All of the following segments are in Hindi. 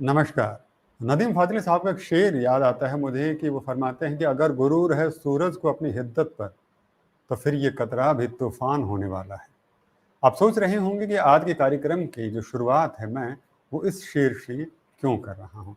नमस्कार। नदीम फ़ाज़ली साहब का एक शेर याद आता है मुझे कि वो फ़रमाते हैं कि अगर गुरूर है सूरज को अपनी हिद्दत पर, तो फिर ये कतरा भी तूफ़ान होने वाला है। आप सोच रहे होंगे कि आज के कार्यक्रम की जो शुरुआत है मैं, वो इस शेर से क्यों कर रहा हूँ?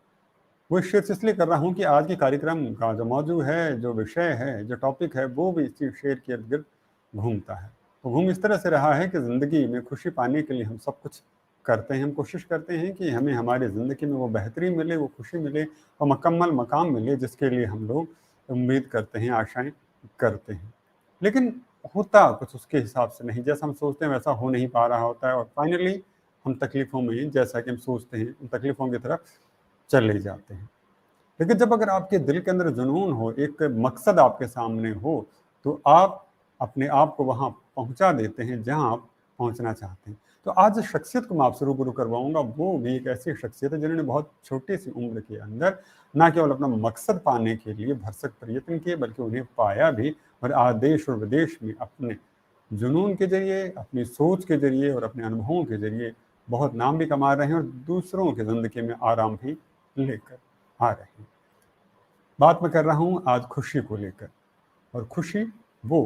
वो इस शेर से इसलिए कर रहा हूँ कि आज के कार्यक्रम का जो मौजू है, जो विषय है, जो टॉपिक है, वो भी इसी शेर के इर्द-गिर्द घूमता है। वो घूम इस तरह से रहा है कि ज़िंदगी में खुशी पाने के लिए हम सब कुछ करते हैं। हम कोशिश करते हैं कि हमें हमारी ज़िंदगी में वो बेहतरी मिले, वो खुशी मिले और मुकम्मल मकाम मिले जिसके लिए हम लोग उम्मीद करते हैं, आशाएँ करते हैं। लेकिन होता कुछ उसके हिसाब से नहीं, जैसा हम सोचते हैं वैसा हो नहीं पा रहा होता है और फाइनली हम तकलीफ़ों में जैसा कि हम सोचते हैं, उन तकलीफ़ों की तरफ चले जाते हैं। लेकिन जब अगर आपके दिल के अंदर जुनून हो, एक मकसद आपके सामने हो, तो आप अपने आप को वहाँ पहुँचा देते हैं जहाँ आप पहुँचना चाहते हैं। तो आज जिस शख्सियत को मैं आपसे रूबरू करवाऊँगा, वो भी एक ऐसी शख्सियत है जिन्होंने बहुत छोटी-सी उम्र के अंदर ना केवल अपना मकसद पाने के लिए भरसक प्रयत्न किए, बल्कि उन्हें पाया भी और आज देश और विदेश में अपने जुनून के ज़रिए, अपनी सोच के ज़रिए और अपने अनुभवों के ज़रिए बहुत नाम भी कमा रहे हैं और दूसरों की ज़िंदगी में आराम भी लेकर आ रहे हैं। बात मैं कर रहा हूँ आज खुशी को लेकर और खुशी वो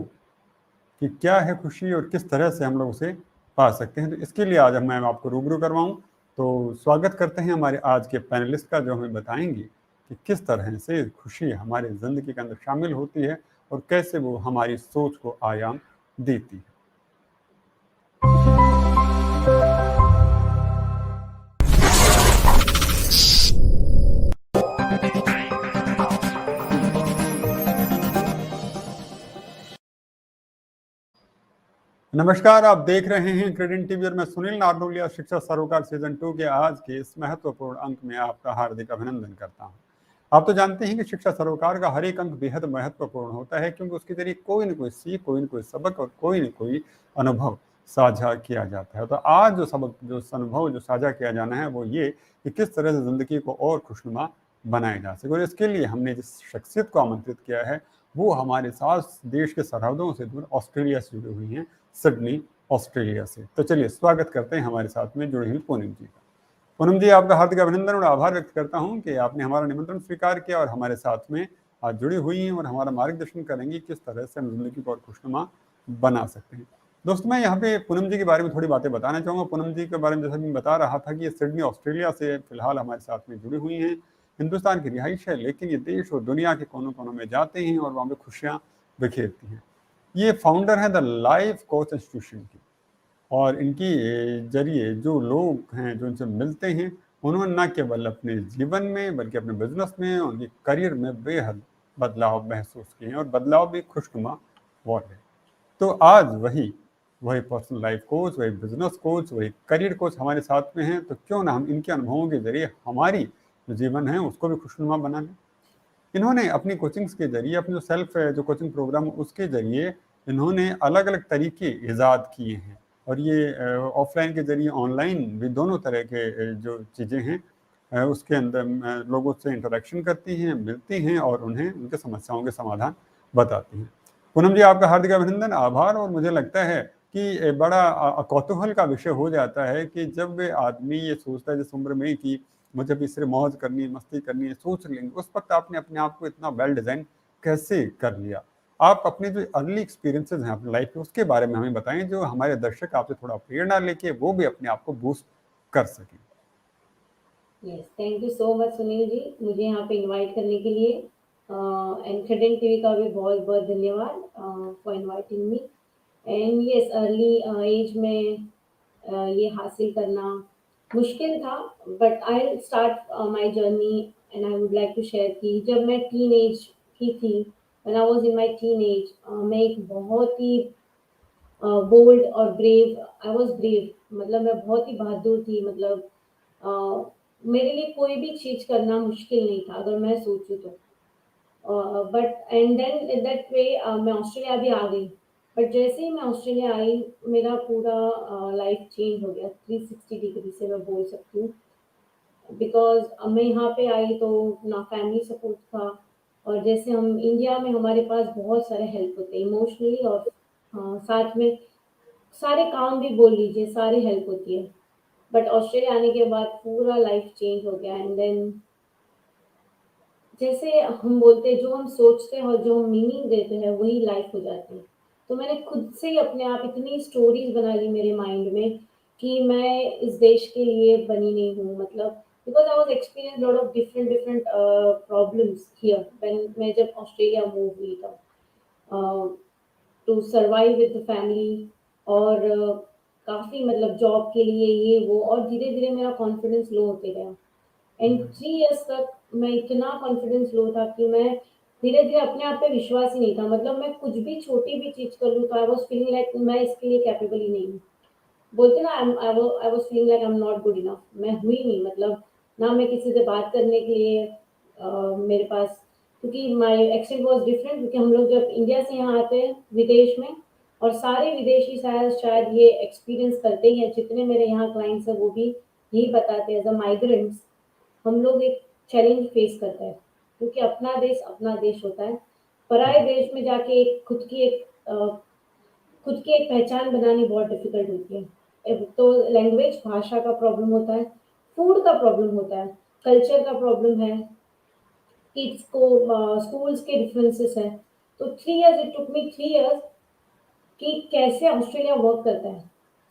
कि क्या है खुशी और किस तरह से हम लोग उसे पा सकते हैं। तो इसके लिए आज मैं आपको रूबरू करवाऊँ, तो स्वागत करते हैं हमारे आज के पैनलिस्ट का, जो हमें बताएँगे कि किस तरह से खुशी हमारी ज़िंदगी के अंदर शामिल होती है और कैसे वो हमारी सोच को आयाम देती है। नमस्कार, आप देख रहे हैं क्रेडिट टीवी और मैं सुनील नारनोलिया शिक्षा सरोकार सीजन 2 के आज के इस महत्वपूर्ण अंक में आपका हार्दिक अभिनंदन करता हूं। आप तो जानते हैं कि शिक्षा सरोकार का हर एक अंक बेहद महत्वपूर्ण होता है, क्योंकि उसके जरिए कोई न कोई सीख, कोई न कोई सबक और कोई न कोई अनुभव साझा किया जाता है। तो आज जो सबक, जो अनुभव जो साझा किया जाना है, वो ये कि किस तरह से ज़िंदगी को और खुशनुमा बनाया जा सके। और इसके लिए हमने जिस शख्सियत को आमंत्रित किया है, वो हमारे साथ देश के सरहदों से दूर ऑस्ट्रेलिया से जुड़ी हुई हैं, सिडनी, ऑस्ट्रेलिया से। तो चलिए स्वागत करते हैं हमारे साथ में जुड़ी हुई पूनम जी का। पूनम जी, आपका हार्दिक अभिनंदन और आभार व्यक्त करता हूं कि आपने हमारा निमंत्रण स्वीकार किया और हमारे साथ में आज जुड़ी हुई हैं और हमारा मार्गदर्शन करेंगी किस तरह से हम जिंदगी को और खुशनुमा बना सकते हैं। दोस्तों, मैं यहाँ पे पूनम जी के बारे में थोड़ी बातें बताना चाहूँगा। पूनम जी के बारे में जैसा मैं बता रहा था कि ये सिडनी, ऑस्ट्रेलिया से फिलहाल हमारे साथ में जुड़ी हुई हैं। हिंदुस्तान की रिहाइश है, लेकिन ये देश और दुनिया के कोनों-कोनों में जाते हैं और वहाँ पे खुशियाँ बिखेरती हैं। ये फाउंडर हैं द लाइफ कोच इंस्टीट्यूशन की, और इनकी ज़रिए जो लोग हैं, जो इनसे मिलते हैं, उन्होंने न केवल अपने जीवन में बल्कि अपने बिज़नेस में, उनके करियर में बेहद बदलाव महसूस किए हैं और बदलाव भी खुशनुमा वाले। तो आज वही वही पर्सनल लाइफ कोच, वही बिज़नेस कोच, वही करियर कोच हमारे साथ में हैं, तो क्यों ना हम इनके अनुभवों के ज़रिए हमारी जो जीवन है उसको भी खुशनुमा बना लें। इन्होंने अपनी कोचिंग्स के ज़रिए, अपने जो सेल्फ जो कोचिंग प्रोग्राम उसके ज़रिए इन्होंने अलग-अलग तरीके इज़ाद किए हैं और ये ऑफ़लाइन के ज़रिए ऑनलाइन भी दोनों तरह के जो चीज़ें हैं उसके अंदर लोगों से इंटरैक्शन करती हैं, मिलती हैं और उन्हें उनकी समस्याओं के समाधान बताती हैं। पूनम जी, आपका हार्दिक अभिनंदन, आभार। और मुझे लगता है कि बड़ा कौतूहल का विषय हो जाता है कि जब आदमी ये सोचता है जिस उम्र में कि मुझे अभी सिर्फ मौज करनी है, मस्ती करनी है, सोच लेंगे, उस वक़्त आपने अपने आप को इतना वेल डिज़ाइन कैसे कर लिया? आप अपने जो अर्ली एक्सपीरियंसेस हैं अपनी लाइफ़ के, उसके बारे में हमें बताएँ, जो हमारे दर्शक आपसे थोड़ा प्रेरणा लेके वो भी अपने आप को बूस्ट कर सकें। Yes, thank you so much Sunil ji, मुझे यहाँ पे इनवाइट करने के लिए। एंड क्रेडेंट टीवी का भी बहुत बहुत धन्यवाद for inviting me. And yes, early age में ये हासिल करना मुश्किल था, but I start my journey and I would like to share कि जब मैं टीन एज की थी, when I was in my teen age, मैं एक बहुत ही बोल्ड और ब्रेव, आई वाज ब्रेव, मतलब मैं बहुत ही बहादुर थी। मतलब अ, मेरे लिए कोई भी चीज़ करना मुश्किल नहीं था अगर मैं सोचूँ तो। But and then in that way मैं ऑस्ट्रेलिया भी आ गई। बट जैसे ही मैं ऑस्ट्रेलिया आई, मेरा पूरा लाइफ चेंज हो गया 360 डिग्री से, मैं बोल सकती हूँ। बिकॉज़ मैं यहाँ पे आई तो ना फैमिली सपोर्ट था, और जैसे हम इंडिया में हमारे पास बहुत सारे हेल्प होते हैं इमोशनली, और साथ में सारे काम भी बोल लीजिए, सारी हेल्प होती है। बट ऑस्ट्रेलिया आने के बाद पूरा लाइफ चेंज हो गया। एंड देन जैसे हम बोलते हैं, जो हम सोचते हैं और जो हम मीनिंग देते हैं वही लाइफ हो जाती है। तो मैंने खुद से ही अपने आप इतनी स्टोरीज बना ली मेरे माइंड में कि मैं इस देश के लिए बनी नहीं हूँ, मतलब because I was experience lot of different different problems here when मैं जब ऑस्ट्रेलिया मूव हुई था to survive with the family. और काफ़ी मतलब जॉब के लिए ये वो, और धीरे धीरे मेरा कॉन्फिडेंस लो होते गया। एंड 3 इयर्स तक मैं इतना कॉन्फिडेंस लो था कि मैं धीरे-धीरे अपने आप पे विश्वास ही नहीं था। मतलब मैं कुछ भी छोटी भी चीज़ कर लूँ तो आई वाज़ फीलिंग लाइक मैं इसके लिए कैपेबल ही नहीं हूँ। बोलते हैं ना, I was feeling like I am not good enough. मैं हुई नहीं, मतलब ना मैं किसी से बात करने के लिए मेरे पास, क्योंकि माय एक्सेंट वाज़ डिफरेंट, क्योंकि हम लोग जब इंडिया से यहाँ आते हैं विदेश में, और सारे विदेशी शायद शायद ये एक्सपीरियंस करते ही हैं, जितने मेरे यहाँ क्लाइंट्स हैं वो भी यही बताते हैं, एज़ अ माइग्रेंट्स हम लोग एक चैलेंज फेस करते हैं, क्योंकि अपना देश होता है। पराए देश में जाके एक खुद की एक पहचान बनानी बहुत डिफिकल्ट होती है। एक तो लैंग्वेज भाषा का प्रॉब्लम होता है, फूड का प्रॉब्लम होता है, कल्चर का प्रॉब्लम है, किड्स को स्कूल्स के डिफरेंसेस है। तो 3 years, it took me 3 years कि कैसे ऑस्ट्रेलिया वर्क करता है।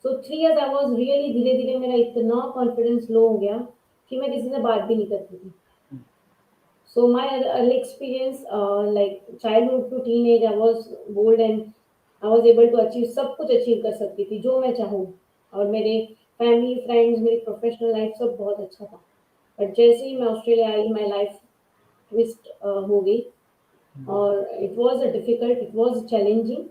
सो 3 इयर्स आई वाज रियली, धीरे धीरे मेरा इतना कॉन्फिडेंस लो हो गया कि मैं किसी से बात भी नहीं करती थी। So my early experience, like childhood to teenage, I was bold and I was able to achieve, सब कुछ अचीव कर सकती थी जो मैं चाहूँ। और मेरे फैमिली फ्रेंड्स, मेरी प्रोफेशनल लाइफ सब बहुत अच्छा था। बट जैसे ही मैं Australia I, my life twist हो गई। और इट वाज चैलेंजिंग,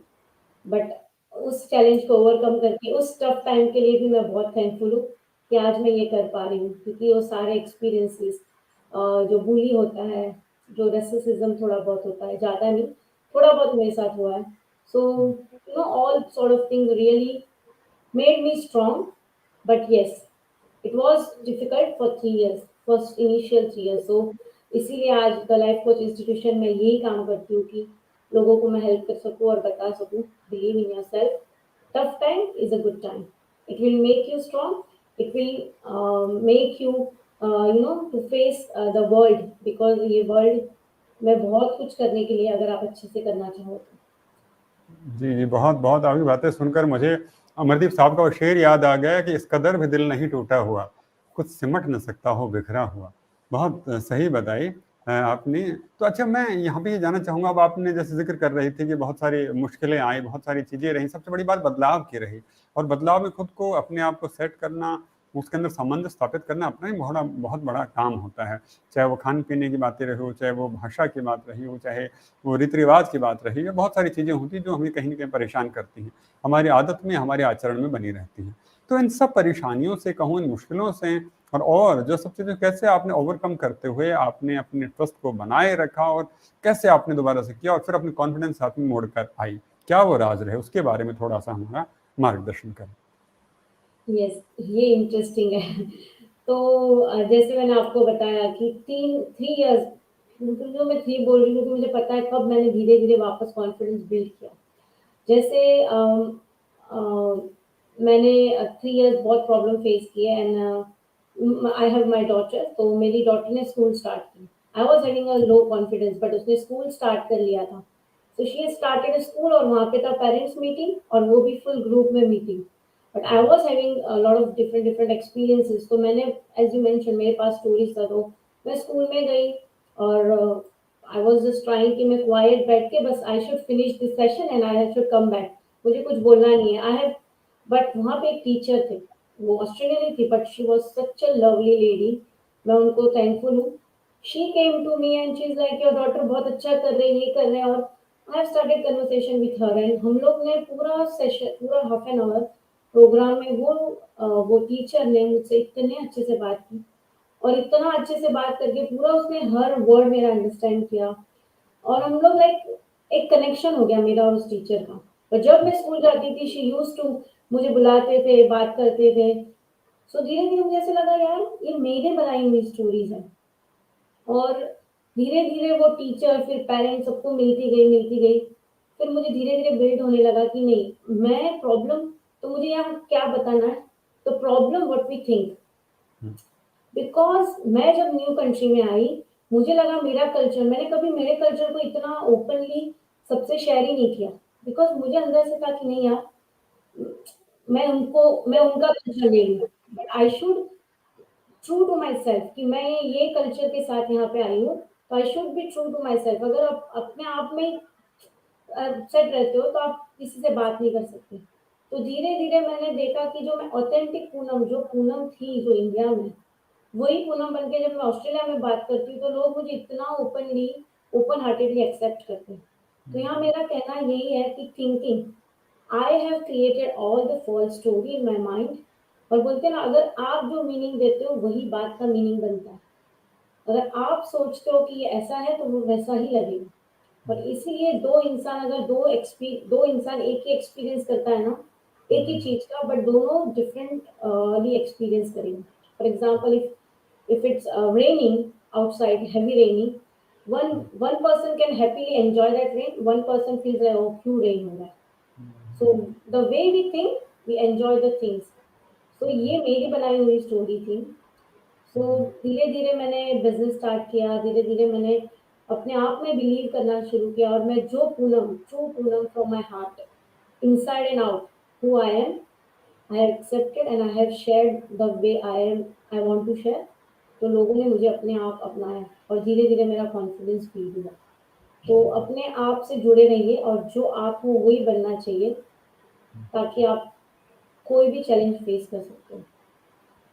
बट उस चैलेंज को ओवरकम करके उस टफ टाइम के लिए भी मैं बहुत थैंकफुल हूँ कि आज मैं ये कर पा रही हूँ, क्योंकि वो सारे एक्सपीरियंसेस, जो बुली होता है, जो रेसिज्म थोड़ा बहुत होता है, ज़्यादा नहीं, थोड़ा बहुत मेरे साथ हुआ है। So you know all sort of things really made me strong. But yes, it was difficult for 3 years, first initial 3 years. So इसीलिए आज द लाइफ कोच इंस्टीट्यूशन में यही काम करती हूँ कि लोगों को मैं हेल्प कर सकूँ और बता सकूँ, believe in yourself, tough time is a good time. It will make you strong. It will make you, to face the world, because ये world में बहुत कुछ करने के लिए, अगर आप अच्छे से करना चाहो तो। जी, जी, बहुत-बहुत आपकी बातें सुनकर मुझे अमरदीप साहब का वो शेर याद आ गया कि इस कदर भी दिल नहीं टूटा हुआ, कुछ सिमट न सकता हो बिखरा हुआ। बहुत सही बताई आपने। तो अच्छा, मैं यहाँ पे ये जानना चाहूँगा, अब आपने जैसे ज़िक्र कर रही थी कि बहुत सारी मुश्किलें आई, बहुत सारी चीज़ें रहीं, सबसे बड़ी बात बदलाव की रही, और बदलाव में खुद को, अपने आप को सेट करना, उसके अंदर सामंजस्य स्थापित करना अपना ही बहुत बड़ा काम होता है। चाहे वो खान-पीने की बातें रही हो, चाहे वो भाषा की बात रही हो, चाहे वो रीति-रिवाज की बात रही है, बहुत सारी चीज़ें होती हैं जो हमें कहीं न कहीं परेशान करती हैं, हमारी आदत में, हमारे आचरण में बनी रहती हैं। तो इन सब परेशानियों से कहूँ, इन मुश्किलों से, और जो सब चीज़ें कैसे आपने ओवरकम करते हुए आपने अपने ट्रस्ट को बनाए रखा, और कैसे आपने दोबारा से किया और फिर अपने कॉन्फिडेंस साथ में मोड़ कर आई? क्या वो राज़ रहे? उसके बारे में थोड़ा-सा हमारा मार्गदर्शन करें। यस, ये इंटरेस्टिंग है। तो जैसे मैंने आपको बताया कि 3 इयर्स, जो मैं 3 बोल रही हूँ, क्योंकि मुझे पता है कब मैंने धीरे-धीरे वापस कॉन्फिडेंस बिल्ड किया। जैसे मैंने 3 इयर्स बहुत प्रॉब्लम फेस किए। And I have my daughter, तो मेरी डॉटर ने स्कूल स्टार्ट की। I was having a low confidence, but उसने स्कूल स्टार्ट कर लिया था। So she has started school, और वहाँ पे था पेरेंट्स मीटिंग, और वो भी फुल ग्रुप में meeting. But I was having a lot of different different experiences. तो मैंने, एज़ यू मेंशन, मेरे पास स्टोरीज़ था, तो मैं स्कूल में गई, और आई वाज़ जस्ट ट्राइंग कि मैं क्वाइट बैठ के बस I should finish this session and I should come back, मुझे कुछ बोलना नहीं है। आई हैव, बट वहाँ पे एक टीचर थे, वो ऑस्ट्रेलियन ही थी, but she was such a lovely lady. मैं उनको थैंकफुल हूँ। She came to me and she is like, your daughter बहुत अच्छा कर रही है, ये कर रहे हैं। और I have started conversation with her, and हम लोग ने पूरा सेशन, पूरा हाफ एन आवर प्रोग्राम में, वो टीचर ने मुझसे इतने अच्छे से बात की, और इतना अच्छे से बात करके पूरा उसने हर वर्ड मेरा अंडरस्टैंड किया। और हम लोग लाइक एक कनेक्शन हो गया मेरा और उस टीचर का। और जब मैं स्कूल जाती थी, शी यूज्ड टू मुझे बुलाते थे, बात करते थे। सो धीरे-धीरे मुझे ऐसा लगा, यार ये मेरे बनाई हुई स्टोरीज़ हैं। और धीरे-धीरे वो टीचर, फिर पेरेंट्स, सबको मिलती गई, मिलती गई। फिर मुझे धीरे-धीरे बिल्ड होने लगा कि नहीं, मैं प्रॉब्लम, तो मुझे यहाँ क्या बताना है? The problem what we think, because मैं जब न्यू कंट्री में आई, मुझे लगा मेरा कल्चर, मैंने कभी मेरे कल्चर को इतना ओपनली सबसे शेयर ही नहीं किया, बिकॉज मुझे अंदर से था कि नहीं यार, मैं उनका कल्चर ले लूँ, but I should true to myself कि मैं ये कल्चर के साथ यहाँ पे आई हूँ, तो I should be true to myself. अगर आप अपने आप में सेट रहते हो तो आप किसी से बात नहीं कर सकते। तो धीरे धीरे मैंने देखा कि जो मैं ऑथेंटिक पूनम, जो पूनम थी जो इंडिया में, वही पूनम बन के जब मैं ऑस्ट्रेलिया में बात करती हूँ तो लोग मुझे इतना ओपन हार्टेडली एक्सेप्ट करते हैं। तो यहाँ मेरा कहना यही है कि thinking, I have created all the false story in my mind. और बोलते हैं ना, अगर आप जो मीनिंग देते हो वही बात का मीनिंग बनता है। अगर आप सोचते हो कि ये ऐसा है तो वो वैसा ही लगेगा। और इसीलिए दो इंसान एक ही एक्सपीरियंस करता है ना, एक ही चीज का, बट दोनों डिफरेंटली एक्सपीरियंस करेंगे। For example, if it's raining outside, heavy raining, one person can happily enjoy that rain, one person feels like, oh, क्यों rain हो रहा है। So the way we think, we enjoy the things. So ये मेरी बनाई हुई स्टोरी थी। सो धीरे धीरे मैंने बिजनेस स्टार्ट किया, धीरे धीरे मैंने अपने आप में बिलीव करना शुरू किया, और मैं जो Poonam, true Poonam from my heart, inside and out, who I am, I have accepted and I have shared the way I am, I want to share। तो लोगों ने मुझे अपने आप अपनाया और धीरे धीरे मेरा कॉन्फिडेंस बिल्ड हुआ। तो अपने आप से जुड़े रहिए और जो आप हो वही बनना चाहिए, ताकि आप कोई भी चैलेंज फेस कर सकते हो।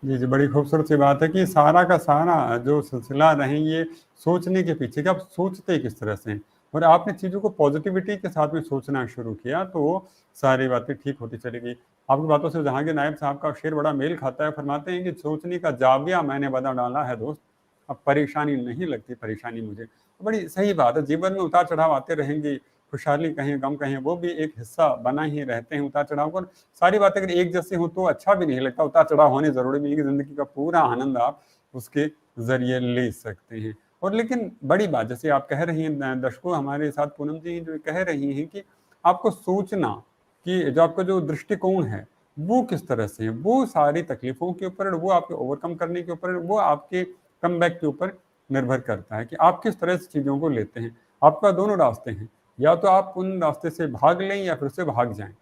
जी, जी, बड़ी खूबसूरत सी बात है कि सारा का सारा जो सिलसिला रहे ये सोचने के पीछे कि आप सोचते किस तरह से हैं, और आपने चीज़ों को पॉजिटिविटी के साथ में सोचना शुरू किया तो वो सारी बातें ठीक होती चली गई। आपकी बातों से जहांगीर नायब साहब का शेर बड़ा मेल खाता है, फरमाते हैं कि सोचने का जाविया मैंने बदल डाला है दोस्त, अब परेशानी नहीं लगती परेशानी मुझे। बड़ी सही बात है, जीवन में उतार चढ़ाव आते रहेंगे, खुशहाली कहें गम कहें वो भी एक हिस्सा बना ही रहते हैं उतार चढ़ाव को। सारी बातें अगर एक जैसी हो तो अच्छा भी नहीं लगता, उतार चढ़ाव होने जरूरी भी है कि जिंदगी का पूरा आनंद आप उसके जरिए ले सकते हैं। और लेकिन बड़ी बात जैसे आप कह रही हैं, दर्शकों हमारे साथ पूनम जी जो कह रही हैं कि आपको सोचना कि जो आपका जो दृष्टिकोण है वो किस तरह से है, वो सारी तकलीफों के ऊपर, वो आपके ओवरकम करने के ऊपर, वो आपके कमबैक के ऊपर निर्भर करता है कि आप किस तरह से चीज़ों को लेते हैं। आपका दोनों रास्ते हैं, या तो आप उन रास्ते से भाग लें या फिर उससे भाग जाएं।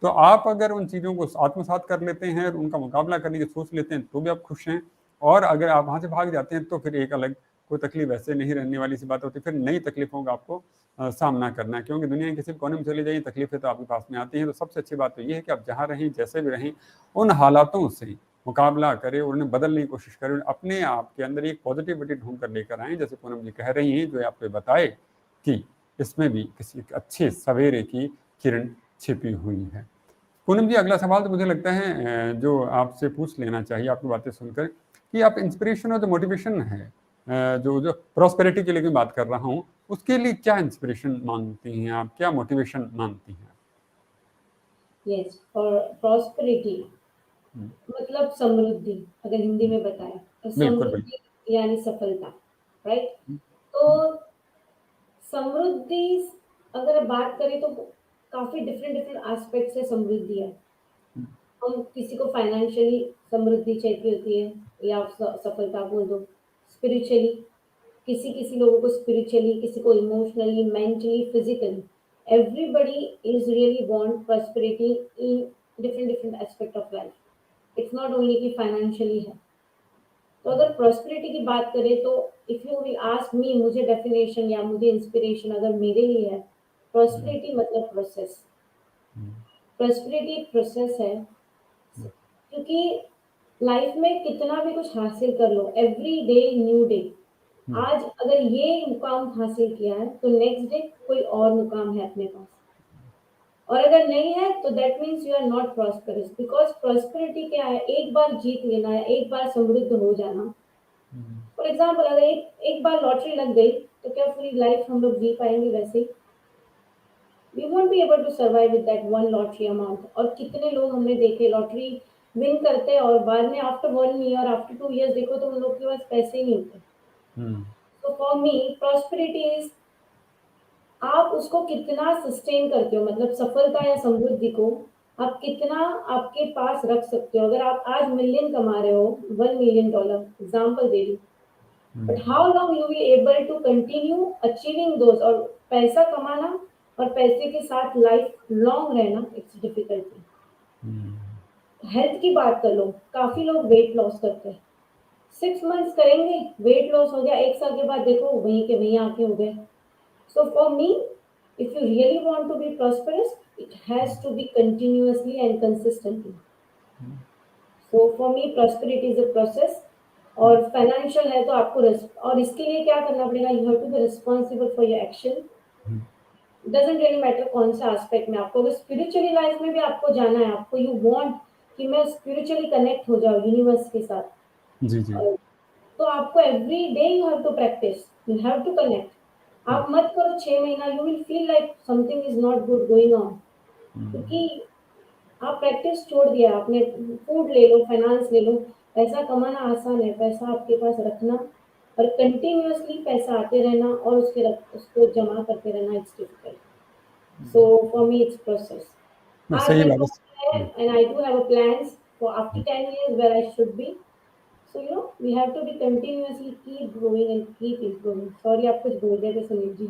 तो आप अगर उन चीज़ों को आत्मसात कर लेते हैं और उनका मुकाबला करने की सोच लेते हैं तो भी आप खुश हैं, और अगर आप वहाँ से भाग जाते हैं तो फिर एक अलग कोई तकलीफ ऐसे नहीं रहने वाली सी बात होती, फिर नई तकलीफों का आपको सामना करना है, क्योंकि दुनिया के किसी भी कोने में चले जाइए तकलीफें तो आपके पास में आती हैं। तो सबसे अच्छी बात तो ये है कि आप जहाँ रहें जैसे भी रहें उन हालातों से मुकाबला करें और उन्हें बदलने की कोशिश करें, अपने आप के अंदर एक पॉजिटिविटी ढूंढ कर लेकर आएँ, जैसे पूनम जी कह रही हैं, जो आपको बताए कि इसमें भी किसी अच्छे सवेरे की किरण छिपी हुई है। पूनम जी, अगला सवाल तो मुझे लगता है जो आपसे पूछ लेना चाहिए आपकी बातें सुनकर, कि आप इंस्पिरेशन और जो मोटिवेशन है, जो जो प्रॉस्पेरिटी के लिए मैं बात कर रहा हूँ, उसके लिए क्या इंस्पिरेशन मांगती हैं आप, क्या मोटिवेशन मांगती हैं? यस, फॉर प्रॉस्पेरिटी मतलब समृद्धि, अगर हिंदी में बताएं तो बिल्कुल बिल्कुल। समृद्धि यानी सफलता, राइट। तो समृद्धि, अगर बात करें तो काफी डिफरेंट डिफरेंट एस्पेक्ट से समृद्धि है। हम किसी को फाइनेंशियली समृद्धि चाहिए होती है, या सफलता बोल दो। स्पिरिचुअली, किसी किसी लोगों को स्पिरिचुअली, किसी को emotionally, mentally, physically, everybody is really want prosperity in different different aspect of life. It's not only कि फाइनेंशियली है। तो अगर प्रॉस्पेरिटी की बात करें तो if you will ask me, मुझे डेफिनेशन या मुझे इंस्पिरेशन अगर मेरे लिए है, प्रॉस्पेरिटी मतलब प्रोसेस। प्रॉस्पेरिटी एक प्रोसेस है, क्योंकि लाइफ में कितना भी कुछ हासिल कर लो, एवरी डे न्यू डे। आज अगर ये मुकाम हासिल किया है तो नेक्स्ट डे कोई और मुकाम है अपने पास, और अगर नहीं है तो that means you are not prosperous. Because prosperity क्या है, एक बार जीत लेना है, एक बार समृद्ध हो जाना। फॉर एग्जाम्पल, अगर एक बार लॉटरी लग गई तो क्या पूरी लाइफ हम लोग जी पाएंगे? वैसे ही we won't be able to survive with that one lottery amount. और कितने लोग हमने देखे लॉटरी विन करते हैं और बाद में आफ्टर 1 ईयर, आफ्टर 2 ईयर्स देखो तो उन लोग के पास पैसे ही नहीं होते। तो फॉर मी प्रॉस्पेरिटी इज, आप उसको कितना सस्टेन करते हो, मतलब सफलता या समृद्धि को आप कितना आपके पास रख सकते हो। अगर आप आज मिलियन कमा रहे हो, $1 million एग्जाम्पल दे रही, but how long you be able to continue achieving those. और पैसा कमाना और पैसे के साथ लाइफ लॉन्ग रहना, इट्स डिफिकल्टी। हेल्थ की बात कर लो, काफी लोग वेट लॉस करते हैं, 6 मंथ्स करेंगे, वेट लॉस हो गया, 1 साल के बाद देखो वहीं के वहीं आके हो गए। So for me, if you really want to be prosperous, it has to be continuously and consistently. So for me, prosperity is a process. और फाइनेंशियल है तो आपको और इसके लिए क्या करना पड़ेगा, you have to be responsible for your action. Doesn't really matter कौन सा एस्पेक्ट में आपको, अगर स्पिरिचुअली लाइफ में भी आपको जाना है, आपको यू वांट कि मैं स्पिरिचुअली कनेक्ट हो जाऊँ यूनिवर्स के साथ, जी जी तो आपको every day you have to practice, you have to connect. आप मत करो 6 महीना, you will feel like something is not good going on, क्योंकि आप प्रैक्टिस छोड़ दिया आपने। फूड ले लो, फाइनेंस ले लो, पैसा कमाना आसान है, पैसा आपके पास रखना और कंटिन्यूअसली पैसा आते रहना और उसको जमा करते रहना, it's difficult. So for me it's process. आज सही मेरे बात पास है है। And I do have a plans for after 10 years where I should be. So we have to be continuously keep growing and keep improving. Sorry, आप कुछ बोल रहे थे सुनील जी।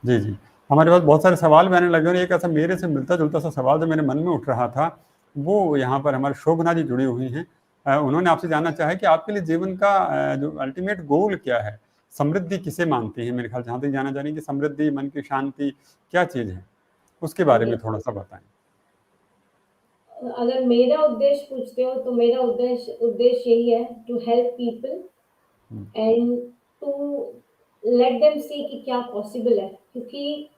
जी जी हमारे पास बहुत सारे सवाल भी आने लगे और एक ऐसा मेरे से मिलता जुलता सा सवाल जो मेरे मन में उठ रहा था, वो यहाँ पर हमारे शोभना जी जुड़ी हुई हैं। उन्होंने आपसे जानना चाहा कि आपके लिए जीवन का जो अल्टीमेट गोल क्या है, समृद्धि किसे मानती है। मेरे ख्याल जहाँ तक जाना चाह रही कि समृद्धि, मन की शांति क्या चीज़ है, उसके बारे में थोड़ा सा बताएं। अगर मेरा उद्देश्य पूछते हो तो मेरा उद्देश्य यही है, to help people and to let them see कि क्या पॉसिबल है। क्योंकि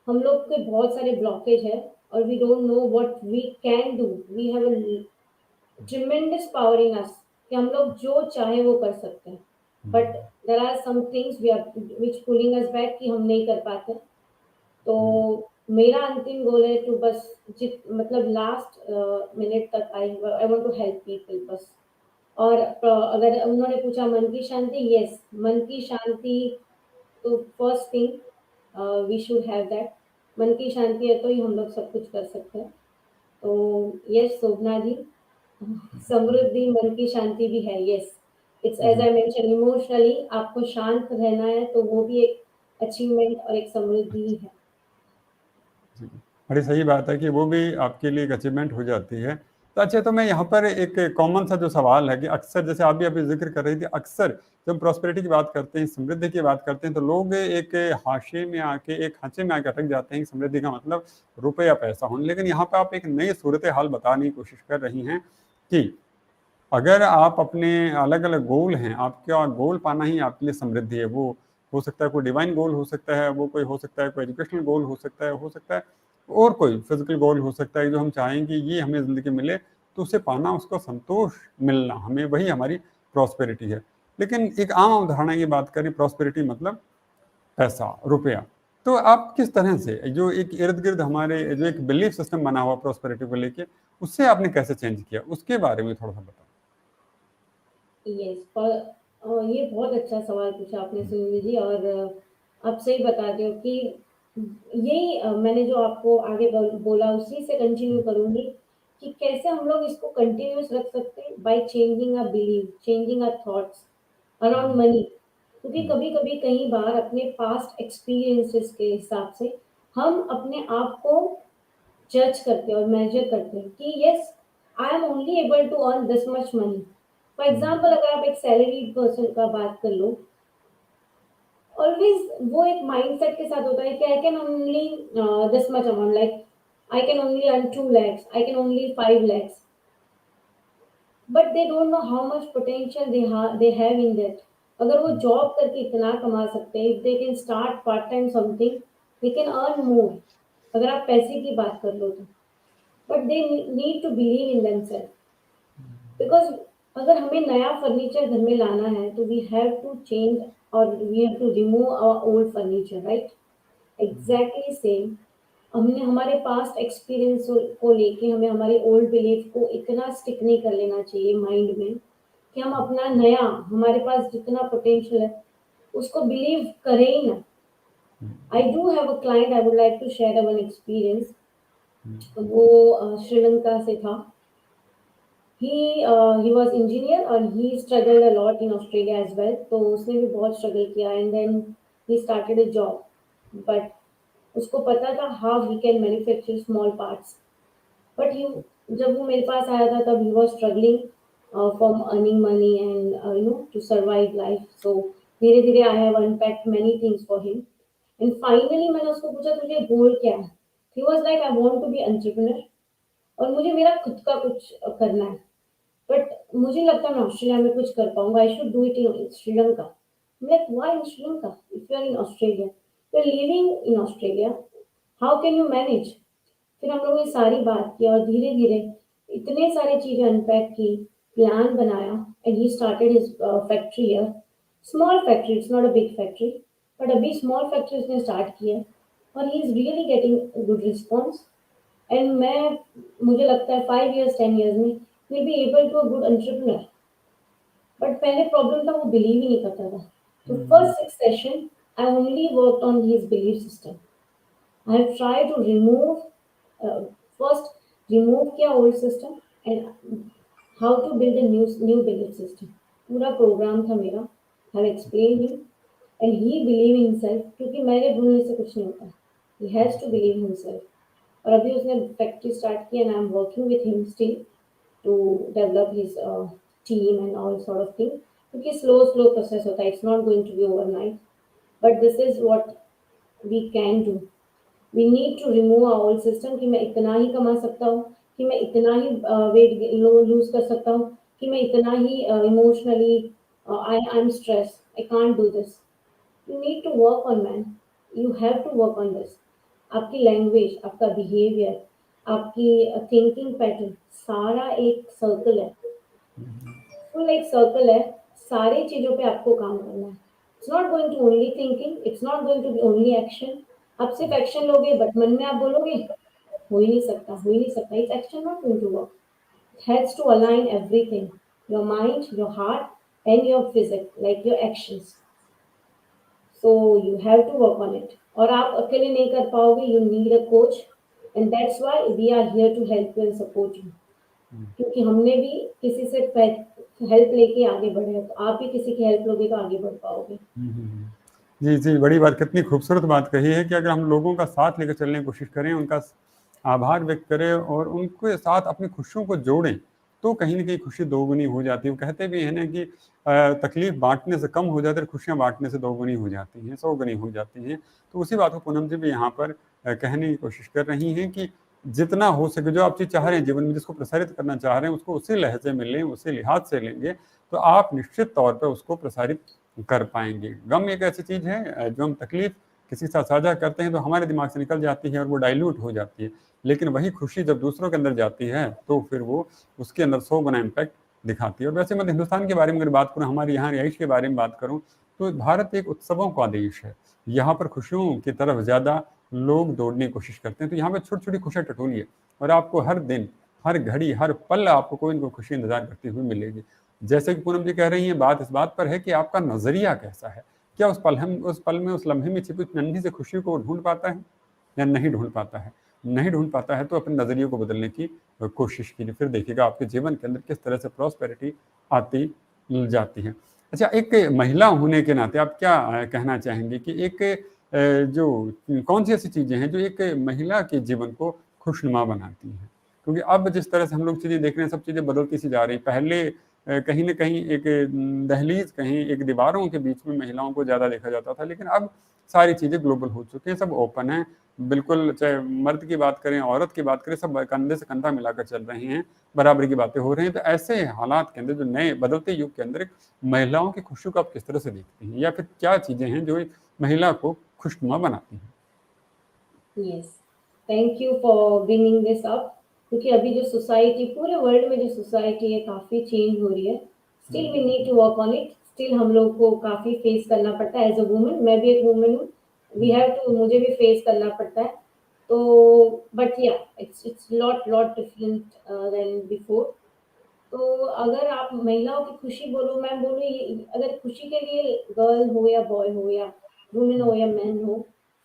हम लोग के बहुत सारे ब्लॉकेज है और we don't know what we can do. We have a tremendous power in us कि हम लोग जो चाहे वो कर सकते हैं, but there are some things we are which pulling us back कि हम नहीं कर पाते। तो मेरा अंतिम गोल है टू बस मतलब लास्ट मिनट तक I want to help people बस। और अगर उन्होंने पूछा मन की शांति, यस, मन की शांति तो first thing we should have that. मन की शांति है तो ही हम लोग सब कुछ कर सकते हैं। तो यस शोभना जी, समृद्धि मन की शांति भी है। Yes, it's as I mention, emotionally आपको शांत रहना है तो वो भी एक अचीवमेंट और एक समृद्धि ही है। बड़ी सही बात है कि वो भी आपके लिए एक अचीवमेंट हो जाती है। तो अच्छा, तो मैं यहाँ पर एक कॉमन सा जो सवाल है कि अक्सर, जैसे आप भी अभी जिक्र कर रही थी, अक्सर जब प्रॉस्पेरिटी की बात करते हैं, समृद्धि की बात करते हैं, तो लोग एक हाशिए में आके, एक खांचे में आके अटक जाते हैं कि समृद्धि का मतलब रुपये या पैसा होना। लेकिन यहाँ पर आप एक नई सूरत हाल बताने की कोशिश कर रही हैं कि अगर आप अपने अलग अलग गोल हैं, आपका गोल पाना ही आपके लिए समृद्धि है। वो हो सकता है कोई डिवाइन गोल हो सकता है, वो कोई हो सकता है कोई एजुकेशनल गोल हो सकता है और कोई फिजिकल गोल हो सकता है जो हम चाहें कि ये हमें ज़िंदगी मिले, तो उसे पाना, उसको संतोष मिलना, हमें वही हमारी प्रॉस्पेरिटी है। लेकिन एक आम अवधारणा की बात करें, प्रॉस्पेरिटी मतलब पैसा, रुपया, तो आप किस तरह से जो एक इर्द-गिर्द हमारे जो एक बिलीफ सिस्टम बना हुआ प्रॉस्पेरिटी को लेके, उससे आपने कैसे चेंज किया? उसके बारे में थोड़ा-सा बताओ। यस, पर ये बहुत अच्छा सवाल पूछा आपने सुनील जी। और आप सही बताते हो कि यही मैंने जो आपको आगे बोला उसी से कंटिन्यू करूंगी कि कैसे हम लोग इसको कंटिन्यूस रख सकते हैं, by changing our believe, changing our thoughts around money. क्योंकि कभी कभी कई बार अपने पास्ट एक्सपीरियंसेस के हिसाब से हम अपने आप को जज करते हैं और मेजर करते हैं कि yes, I am only able to earn this much money. For example, अगर आप एक सैलरीड पर्सन का बात कर लो, ऑलवेज वो एक माइंडसेट के साथ होता है कि I can only this much amount, like I can only earn 2 lakhs, I can only 5 lakhs, but they don't know how much potential they have in that. अगर वो जॉब करके इतना कमा सकते हैं, if they can start part time something, they can earn more. अगर आप पैसे की बात कर लो तो, but they need to believe in themselves. Because अगर हमें नया फर्नीचर घर में लाना है तो वी हैव टू चेंज और we have to remove our old furniture, right? Exactly same, हमने हमारे पास्ट एक्सपीरियंस को लेके हमें हमारे ओल्ड बिलीफ को इतना स्टिक नहीं कर लेना चाहिए माइंड में कि हम अपना नया, हमारे पास जितना पोटेंशियल है उसको बिलीव करें ही ना। I do have a client, I would like to share one experience. वो श्रीलंका से था। he was engineer and he struggled a lot in Australia as well, तो उसने भी बहुत struggle किया and then he started a job, but उसको पता था how he can manufacture small parts, but he जब वो मेरे पास आया था तब he was struggling from earning money and to survive life, so धीरे धीरे I have unpacked many things for him and finally मैंने उसको पूछा तुझे गोल क्या है, he was like I want to be entrepreneur और मुझे मेरा खुद का कुछ करना है, बट मुझे लगता है मैं ऑस्ट्रेलिया में कुछ कर पाऊंगा, I should do it in Sri Lanka, like why in Sri Lanka if you are in Australia, you are living in Australia, how can you manage. फिर हम लोगों ने सारी बात की और धीरे धीरे इतने सारी चीजें अनपैक की, प्लान बनाया and he started his factory here, small factory, it's not a big factory, but अभी स्मॉल फैक्ट्री उसने स्टार्ट की है और he is really getting good response and मैं मुझे लगता है 5 years 10 years में will be able to a good entrepreneur, but पहले प्रॉब्लम था वो बिलीव ही नहीं करता था, तो first 6 session I only worked on his belief system, I have try to remove, first remove किया old system and how to build a new belief system, पूरा प्रोग्राम था मेरा, I have explain him and he believe in himself, क्योंकि मेरे बोलने से कुछ नहीं होता, he has to believe in himself और अभी उसने फैक्ट्री स्टार्ट की and I am working with him still to develop his team and all sort of thing, क्योंकि slow process होता है, it's not going to be overnight, but this is what we can do, we need to remove our old system कि मैं इतना ही कमा सकता हूँ, कि मैं इतना ही weight lose कर सकता हूँ, कि मैं इतना ही emotionally I'm stressed, I can't do this, you need to work on, man, you have to work on this, आपकी लैंग्वेज, आपका बिहेवियर, आपकी थिंकिंग पैटर्न, सारा एक सर्कल है, फुल एक सर्कल है, सारी चीजों पे आपको काम करना है, it's not going to only thinking, it's not going to be only action, आप सिर्फ एक्शन लोगे बट मन में आप बोलोगे हो ही नहीं सकता, हो ही नहीं सकता, it's action not going to work, it has to align everything, your mind, your heart and your physique, like your actions, so you have to work on it, और आप अकेले नहीं कर पाओगे, you need a coach and that's why we are here to help you and support you, क्योंकि हमने भी किसी से हेल्प लेके आगे बढ़े हैं, तो आप भी किसी की हेल्प लोगे तो आगे बढ़ पाओगे। जी जी, बड़ी बात, कितनी खूबसूरत बात कही है कि अगर हम लोगों का साथ लेकर चलने की कोशिश करें, उनका आभार व्यक्त करें और उनके साथ अपनी खुशियों को जोड़ें, तो कहीं ना कहीं खुशी दोगुनी हो जाती है। वो कहते भी हैं ना कि तकलीफ बांटने से कम हो जाती है, खुशियां बांटने से दोगुनी हो जाती हैं, 100 गुनी हो जाती हैं। तो उसी बात को पूनम जी भी यहाँ पर कहने की कोशिश कर रही हैं कि जितना हो सके, जो आप चीज़ चाह रहे हैं जीवन में, जिसको प्रसारित करना चाह रहे हैं, उसको उसी लहजे में लें, उसी लिहाज से लेंगे, तो आप निश्चित तौर पर उसको प्रसारित कर पाएंगे। गम एक ऐसी चीज़ है जो हम तकलीफ किसी के साथ साझा करते हैं तो हमारे दिमाग से निकल जाती है और वो डाइल्यूट हो जाती है, लेकिन वही खुशी जब दूसरों के अंदर जाती है तो फिर वो उसके अंदर 100 गुना इम्पैक्ट दिखाती है। और वैसे मैं हिंदुस्तान के बारे में अगर बात करूँ, हमारे यहाँ रिहाइश के बारे में बात करूँ, तो भारत एक उत्सवों का देश है। यहाँ पर खुशियों की तरफ ज़्यादा लोग दौड़ने की कोशिश करते हैं, तो यहाँ पर छोटी छोटी खुशियाँ टटोलिए और आपको हर दिन, हर घड़ी, हर पल आपको कोई न कोई खुशी इंतजार करती हुई मिलेगी। जैसे कि पूनम जी कह रही हैं, बात इस बात पर है कि आपका नज़रिया कैसा है। क्या उस पल में, उस लम्हे में छिपी नन्ही सी खुशी को ढूंढ पाता है या नहीं ढूंढ पाता है? नहीं ढूंढ पाता है तो अपने नज़रिए को बदलने की कोशिश कीजिए, फिर देखिएगा आपके जीवन के अंदर किस तरह से प्रॉस्पेरिटी आती जाती है। अच्छा, एक महिला होने के नाते आप क्या कहना चाहेंगे कि एक जो कौन सी ऐसी चीज़ें हैं जो एक महिला के जीवन को खुशनुमा बनाती हैं? क्योंकि अब जिस तरह से हम लोग चीज़ें देख रहे हैं, सब चीज़ें बदलती सी जा रही। पहले कहीं न कहीं एक दहलीज़, कहीं एक दीवारों के बीच में महिलाओं को ज़्यादा देखा जाता था, लेकिन अब सारी चीज़ें ग्लोबल हो चुकी हैं, सब ओपन हैं। बिल्कुल, चाहे मर्द की बात करें, औरत की बात करें, सब कंधे से कंधा मिलाकर चल रहे हैं, बराबरी की बातें हो रही हैं। तो ऐसे हालात के अंदर, जो नए बदलते युग के अंदर, एक महिलाओं की खुशी को आप किस तरह से देखती हैं? या फिर क्या चीज़ें हैं जो एक महिला को खुशनुमा बनाती हैं? Yes, thank you for bringing this up, क्योंकि अभी जो सोसाइटी, पूरे वर्ल्ड में जो सोसाइटी है काफ़ी चेंज हो रही है, still we need to work on it, still हम लोग को काफ़ी फेस करना पड़ता है एज अ वुमन, मैं भी एक वुमन हूँ, वी हैव टू, मुझे भी फेस करना पड़ता है, तो बट या it's lot different than before, तो अगर आप महिलाओं की खुशी बोलो, मैं बोलूँ ये, अगर खुशी के लिए गर्ल हो या बॉय हो या वुमेन हो या मैन हो,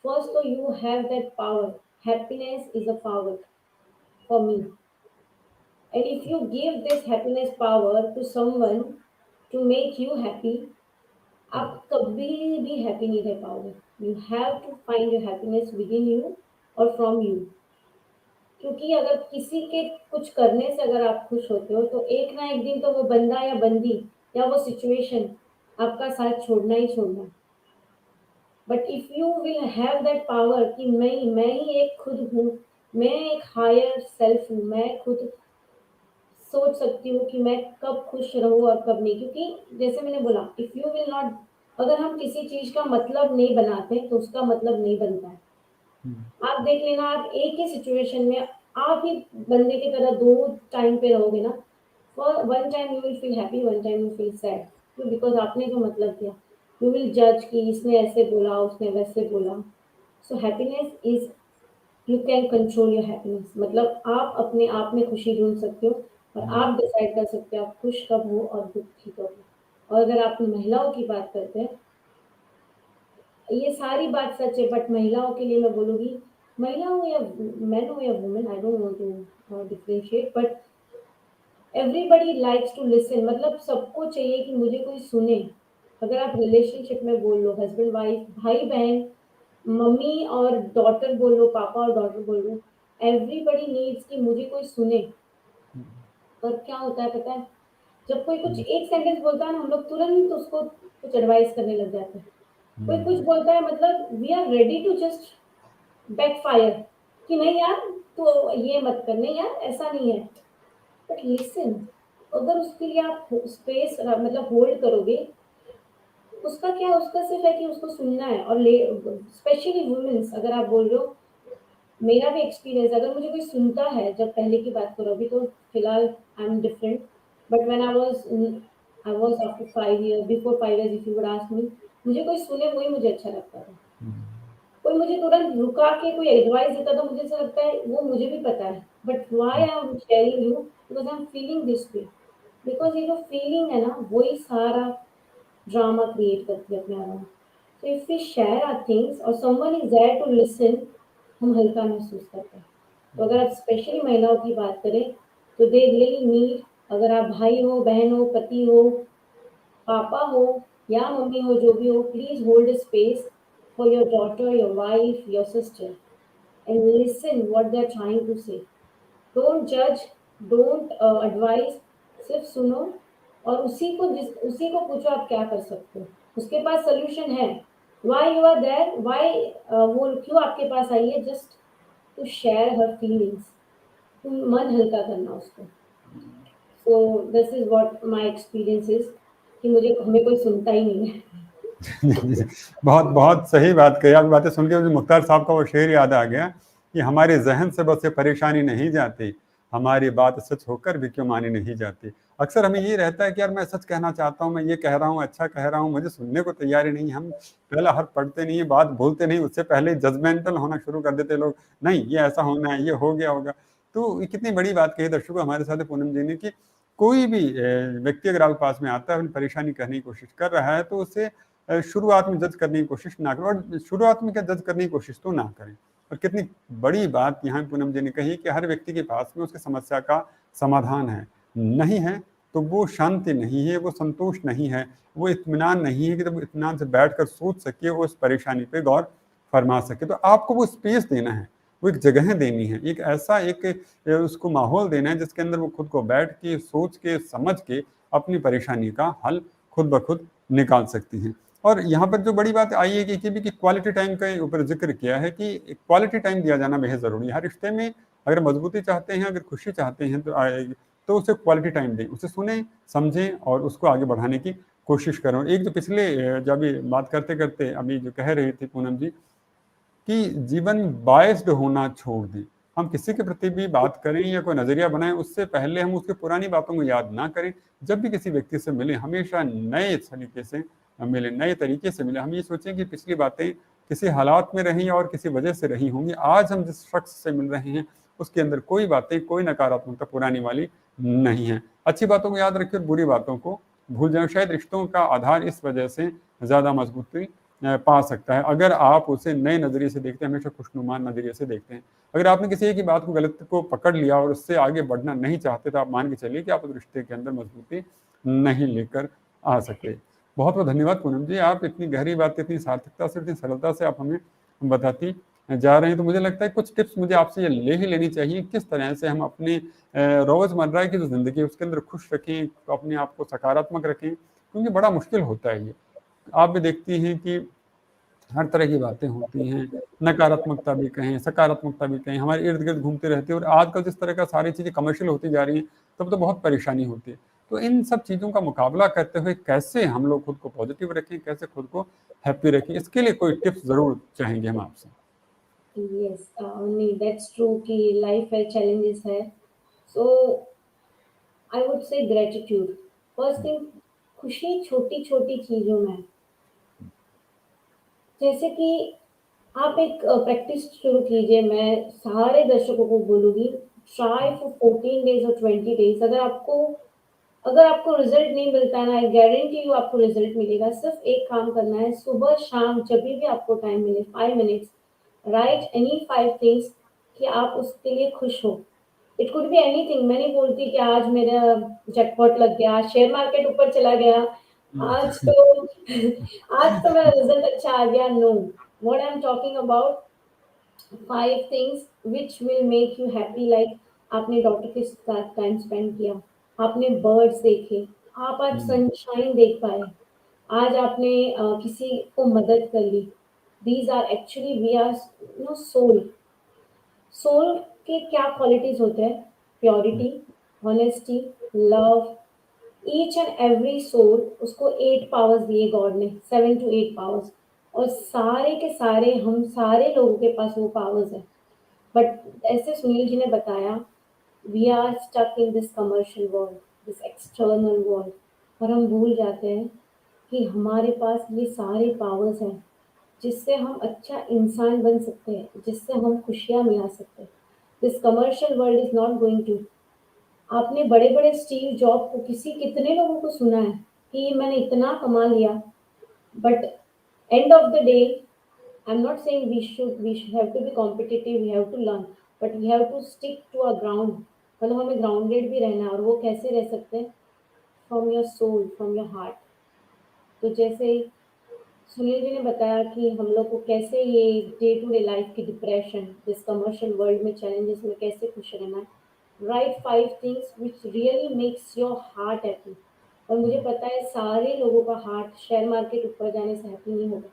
फर्स्ट तो you have that power, happiness is a power, for me. And if you give this happiness power to someone to make you happy, आप कभी भी happy नहीं रह पाओगे. You have to find your happiness within you or from you. क्योंकि अगर किसी के कुछ करने से अगर आप खुश होते हो तो एक ना एक दिन तो वो बंदा या बंदी या वो सिचुएशन आपका साथ छोड़ना ही छोड़ना है. But if you will have that power कि मैं ही एक खुद हूँ, मैं एक हायर सेल्फ हूँ, मैं खुद सोच सकती हूँ कि मैं कब खुश रहूँ और कब नहीं. क्योंकि जैसे मैंने बोला, इफ यू विल नॉट, अगर हम किसी चीज का मतलब नहीं बनाते तो उसका मतलब नहीं बनता है. आप देख लेना, आप एक ही सिचुएशन में आप ही बंदे की तरह दो टाइम पे रहोगे ना. For one time you will feel happy, one time you feel sad. क्यों? बिकॉज आपने जो मतलब किया. यू विल जज कि इसने ऐसे बोला, उसने वैसे बोला. So happiness is, you can control your happiness. मतलब आप अपने आप में खुशी ढूंढ सकते हो और आप डिसाइड कर सकते हो आप खुश कब हो और दुखी कब हो. और अगर आप महिलाओं की बात करते हैं, ये सारी बात सच है, बट महिलाओं के लिए मैं बोलूँगी, महिला हो या मैन हो या women, I don't want to differentiate, but everybody likes to listen. मतलब सबको चाहिए कि मुझे कोई सुने. अगर आप रिलेशनशिप में बोल लो, हस्बैंड वाइफ, भाई बहन, मम्मी और डॉटर बोल लो, पापा और डॉटर बोल लो, एवरीबॉडी नीड्स कि मुझे कोई सुने. पर क्या होता है पता है, जब कोई कुछ एक सेंटेंस बोलता है ना, हम लोग तुरंत उसको कुछ एडवाइस करने लग जाते हैं. कोई कुछ बोलता है, मतलब we are ready to just backfire कि नहीं यार तो ये मत कर, नहीं यार ऐसा नहीं है. बट लिसन, अगर उसके लिए आप स्पेस मतलब होल्ड करोगे, उसका क्या, उसका सिर्फ है कि उसको सुनना है. और स्पेशली वुमेन्स, अगर आप बोल रहे हो, मेरा भी एक्सपीरियंस, अगर मुझे कोई सुनता है, जब पहले की बात करो, अभी तो फिलहाल I am different, but when I was after 5 years, before 5 years if you would ask me, मुझे कोई सुने वही मुझे अच्छा लगता था. कोई मुझे तुरंत रुका के कोई एडवाइस देता था, मुझे ऐसा लगता है वो मुझे भी पता है, but why I am sharing you, because I am feeling this way. Because ये जो फीलिंग है ना, वही सारा ड्रामा क्रिएट करती है अपने आप में. So if we share our things और someone is there to listen, हम हल्का महसूस करते हैं. तो अगर आप स्पेशली महिलाओं की बात करें तो दे रियली नीड, अगर आप भाई हो, बहन हो, पति हो, पापा हो या मम्मी हो, जो भी हो, please hold space for your daughter, your wife, your sister, and listen what they're trying to say. Don't judge, don't advise, सिर्फ सुनो. और उसी को पूछो आप क्या कर सकते हो. उसके पास सोल्यूशन है. Why you are there? Why वो क्यों आपके पास आई है? Just to share her feelings. तुम मन हल्का करना उसको. So this is what my experience is कि हमें कोई सुनता ही नहीं है. बहुत बहुत सही बात कही. आपकी बातें सुन के मुझे मुख्तार साहब का वो शेर याद आ गया कि हमारे जहन से बस ये परेशानी नहीं जाती, हमारी बात सच होकर भी क्यों मानी नहीं जाती. अक्सर हमें ये रहता है कि यार मैं सच कहना चाहता हूँ, मैं ये कह रहा हूँ, अच्छा कह रहा हूँ, मुझे सुनने को तैयारी नहीं. हम पहला हर्फ पढ़ते नहीं, बात भूलते नहीं, उससे पहले जजमेंटल होना शुरू कर देते लोग. नहीं ये ऐसा होना है, ये हो गया होगा. तो ये कितनी बड़ी बात कही दर्शकों हमारे साथ पूनम जी ने कि कोई भी व्यक्ति अगर आपके पास में आता है, अपनी परेशानी कहने की कोशिश कर रहा है, तो उसे शुरुआत में जज करने की कोशिश ना करें. और शुरुआत में क्या जज करने की कोशिश तो ना करें. और कितनी बड़ी बात यहाँ पूनम जी ने कही कि हर व्यक्ति के पास में उसकी समस्या का समाधान है. नहीं है तो वो शांति नहीं है, वो संतोष नहीं है, वो इत्मीनान नहीं है कि जब इत्मीनान से बैठकर सोच सके, वो उस परेशानी पे गौर फरमा सके. तो आपको वो स्पेस देना है, वो एक जगह देनी है, एक ऐसा एक उसको माहौल देना है जिसके अंदर वो खुद को बैठ के सोच के समझ के अपनी परेशानी का हल खुद ब खुद निकाल सकती हैं. और यहाँ पर जो बड़ी बात आई है कि क्वालिटी टाइम के ऊपर जिक्र किया है कि क्वालिटी टाइम दिया जाना बेहद ज़रूरी है. हर रिश्ते में अगर मजबूती चाहते हैं, अगर खुशी चाहते हैं तो उसे क्वालिटी टाइम दें, उसे सुने, समझें और उसको आगे बढ़ाने की कोशिश करें. एक जो पिछले जब बात करते करते अभी जो कह रही थी पूनम जी कि जीवन बायस्ड होना छोड़ दें. हम किसी के प्रति भी बात करें या कोई नज़रिया बनाएं, उससे पहले हम उसकी पुरानी बातों को याद ना करें. जब भी किसी व्यक्ति से मिले हमेशा नए तरीके से मिले, नए तरीके से मिले. हम ये सोचें कि पिछली बातें किसी हालात में रही और किसी वजह से रही होंगी. आज हम जिस शख्स से मिल रहे हैं उसके अंदर कोई बातें, कोई नकारात्मकता पुरानी वाली नहीं है. अच्छी बातों को याद रखिए और बुरी बातों को भूल जाए. शायद रिश्तों का आधार इस वजह से ज़्यादा मजबूती पा सकता है, अगर आप उसे नए नज़रिए से देखते हैं, हमेशा खुशनुमा नज़रिए से देखते हैं। अगर आपने किसी एक ही बात को गलत को पकड़ लिया और उससे आगे बढ़ना नहीं चाहते, तो आप मान के चलिए कि आप उस रिश्ते के अंदर मजबूती नहीं लेकर आ सकते। बहुत-बहुत धन्यवाद पूनम जी, आप इतनी गहरी बातें इतनी सार्थकता से, इतनी सरलता से आप हमें बताती जा रहे हैं। तो मुझे लगता है कुछ टिप्स मुझे आपसे ये ले ही लेनी चाहिए, किस तरह से हम अपने रोज़मर्रा की जो ज़िंदगी है उसके अंदर खुश रखें, अपने आप को सकारात्मक रखें, क्योंकि बड़ा मुश्किल होता है ये। आप भी देखती हैं कि हर तरह की बातें होती हैं, नकारात्मकता भी कहें, सकारात्मकता भी कहें, हमारे इर्द-गिर्द घूमती रहती है और आजकल जिस तरह का सारी चीज़ें कमर्शियल होती जा रही हैं, तब तो बहुत परेशानी होती है। तो इन सब चीज़ों का मुकाबला करते हुए कैसे हम लोग खुद को पॉज़िटिव रखें, कैसे खुद को हैप्पी रखें, इसके लिए कोई टिप्स ज़रूर चाहेंगे हम आपसे। यस, नहीं दैट्स ट्रू कि लाइफ है, चैलेंजेस है। So I would say gratitude. First thing, खुशी छोटी-छोटी चीज़ों में है। जैसे कि आप एक प्रैक्टिस शुरू कीजिए, मैं सारे दर्शकों को बोलूँगी, ट्राई फॉर 14 डेज़ और 20 डेज़। अगर आपको रिज़ल्ट नहीं मिलता है ना, आई गारंटी यू आपको रिज़ल्ट मिलेगा। सिर्फ़ एक काम करना है, सुबह, शाम जभी भी आपको टाइम मिले, 5 मिनट्स, राइट एनी 5 थिंग्स कि आप उसके लिए खुश हो। It could be anything. मैं नहीं बोलती कि आज मेरा जैकपॉट लग गया, आज शेयर मार्केट ऊपर चला गया, आज तो आज तो मेरा रिज़ल्ट अच्छा आ गया, no. What I am talking about 5 things which will make you happy, like आपने डॉटर के साथ टाइम स्पेंड किया, आपने बर्ड्स देखे, आप आज हुँ, सनशाइन देख पाए, आज आपने किसी को मदद कर ली। These are actually we are soul. Soul के क्या क्वालिटीज़ होते हैं? Hmm, purity, honesty, love. Each and every soul, उसको 8 पावर्स दिए गॉड ने, 7 टू 8 पावर्स, और सारे के सारे हम सारे लोगों के पास वो पावर्स है। बट ऐसे सुनील जी ने बताया, we are stuck in this commercial world, this external world, और हम भूल जाते हैं कि हमारे पास ये सारे पावर्स हैं जिससे हम अच्छा इंसान बन सकते हैं, जिससे हम खुशियाँ मिला सकते हैं। This commercial world is not going to. आपने बड़े-बड़े स्टीव जॉब को, कितने लोगों को सुना है कि मैंने इतना कमा लिया, but end of the day, I am not saying we should have to be competitive, we have to learn, but we have to stick to a ground. मतलब हमें ग्राउंडेड भी रहना है, और वो कैसे रह सकते हैं? From your soul, from your heart. तो जैसे सुनील जी ने बताया कि हम लोग को कैसे ये डे टू डे लाइफ की डिप्रेशन, दिस कमर्शियल वर्ल्ड में चैलेंजेस में कैसे खुश रहना है। Right 5 things which really makes your heart happy. और मुझे पता है सारे लोगों का हार्ट शेयर मार्केट ऊपर जाने से हैप्पी नहीं होगा।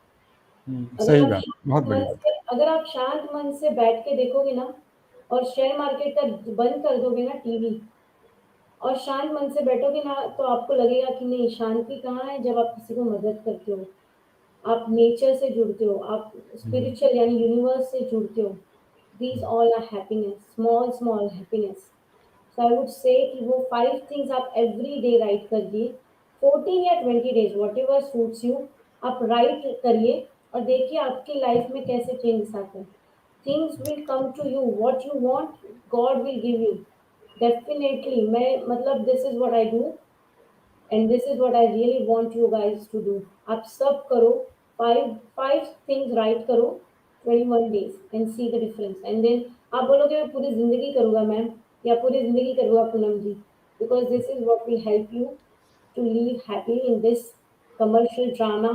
अगर सही आप बात, बहुत शांत बड़ी मन बात। से अगर आप शांत मन से बैठ के देखोगे ना, और शेयर मार्केट का बंद कर दोगे ना टीवी, और शांत मन से बैठोगे ना, तो आपको लगेगा कि नहीं, शांति कहाँ है जब आप किसी को मदद करते हो, आप नेचर से जुड़ते हो, आप हुँ, स्पिरिचुअल यानी यूनिवर्स से जुड़ते हो। These hmm, all are happiness, small small happiness. So I would से कि वो 5 थिंग्स आप एवरी डे राइट करिए, 14 या 20 डेज व्हाटएवर सूट्स यू, आप राइट करिए, और देखिए आपकी लाइफ में कैसे चेंजेस आते हैं। Things will come to you, what you want God will give you. Definitely, मैं मतलब this is what I do, and this is what I really want you guys to do. आप सब करो, 5 थिंग्स राइट करो, 21 days, and see the difference. And then आप बोलोगे मैं पूरी जिंदगी करूंगा मैम, या पूरी जिंदगी करूंगा Poonam ji, because this is what will help you to live happily in this commercial drama,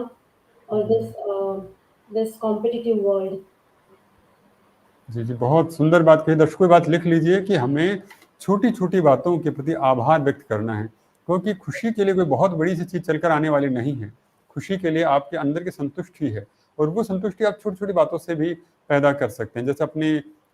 or hmm. this competitive world. जी, जी, बहुत सुंदर बात कही। दर्शकों, ये बात लिख लीजिए कि हमें छोटी-छोटी बातों के प्रति आभार व्यक्त करना है, क्योंकि खुशी के लिए कोई बहुत बड़ी-सी चीज़ चलकर आने वाली नहीं है। खुशी के लिए आपके अंदर की संतुष्टि है, और वो संतुष्टि आप छोटी-छोटी बातों से भी पैदा कर सकते हैं। जैसे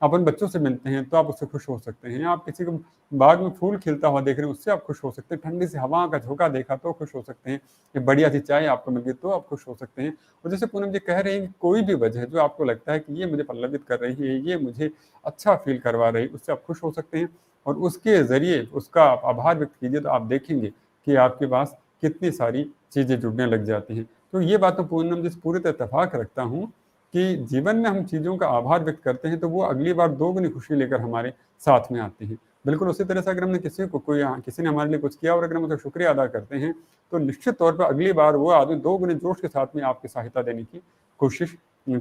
अपन बच्चों से मिलते हैं, तो आप उससे खुश हो सकते हैं। आप किसी को बाग में फूल खिलता हुआ देख रहे हैं, उससे आप खुश हो सकते हैं। ठंडी सी हवा का झोंका देखा, तो खुश हो सकते हैं। एक बढ़िया-सी चाय आपको मिल गई, तो आप खुश हो सकते हैं। और जैसे पूनम जी कह रहे हैं कि कोई भी वजह जो आपको लगता है कि ये मुझे पल्लवित कर रही है, ये मुझे अच्छा फ़ील करवा रही है, उससे आप खुश हो सकते हैं, और उसके ज़रिए उसका आप आभार व्यक्त कीजिए, तो आप देखेंगे कि आपके पास कितनी सारी चीज़ें जुड़ने लग जाती हैं। तो ये बात तो पूनम जी से पूरी तरह इत्तेफ़ाक रखता हूँ कि जीवन में हम चीज़ों का आभार व्यक्त करते हैं, तो वो अगली बार दोगुनी खुशी लेकर हमारे साथ में आती हैं। बिल्कुल उसी तरह से अगर हमने किसी ने हमारे लिए कुछ किया और अगर हम उसका शुक्रिया अदा करते हैं, तो निश्चित तौर पर अगली बार वो आदमी 2 गुने जोश के साथ में आपकी सहायता देने की कोशिश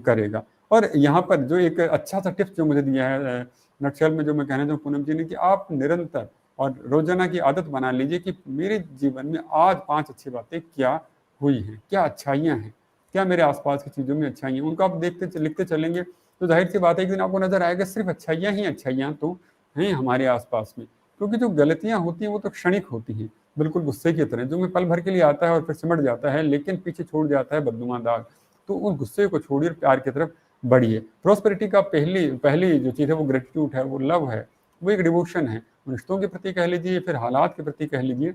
करेगा। और यहाँ पर जो एक अच्छा-सा टिप्स जो मुझे दिया है नटशेल में जो मैं कहना चाहूँ पूनम जी ने, कि आप निरंतर और रोज़ाना की आदत बना लीजिए कि मेरे जीवन में आज 5 अच्छी बातें क्या हुई हैं, क्या अच्छाइयाँ हैं, क्या मेरे आस-पास की चीज़ों में अच्छाइयाँ हैं, उनको आप लिखते चलेंगे, तो ज़ाहिर-सी बात है एक दिन आपको नज़र आएगा सिर्फ़ अच्छाइयाँ ही अच्छाइयाँ तो हैं हमारे आस-पास में। क्योंकि जो गलतियाँ होती हैं वो तो क्षणिक होती हैं, बिल्कुल गुस्से की तरह, जो में पल भर के लिए आता है और फिर सिमट जाता है, लेकिन पीछे छोड़ जाता है बदनुमा दाग। तो उस गुस्से को छोड़िए और प्यार की तरफ बढ़िए। प्रॉस्पेरिटी का पहली पहली जो चीज़ है वो ग्रैटिट्यूड है, वो लव है, वो एक डिवोशन है। रिश्तों के प्रति कह लीजिए, फिर हालात के प्रति कह लीजिए,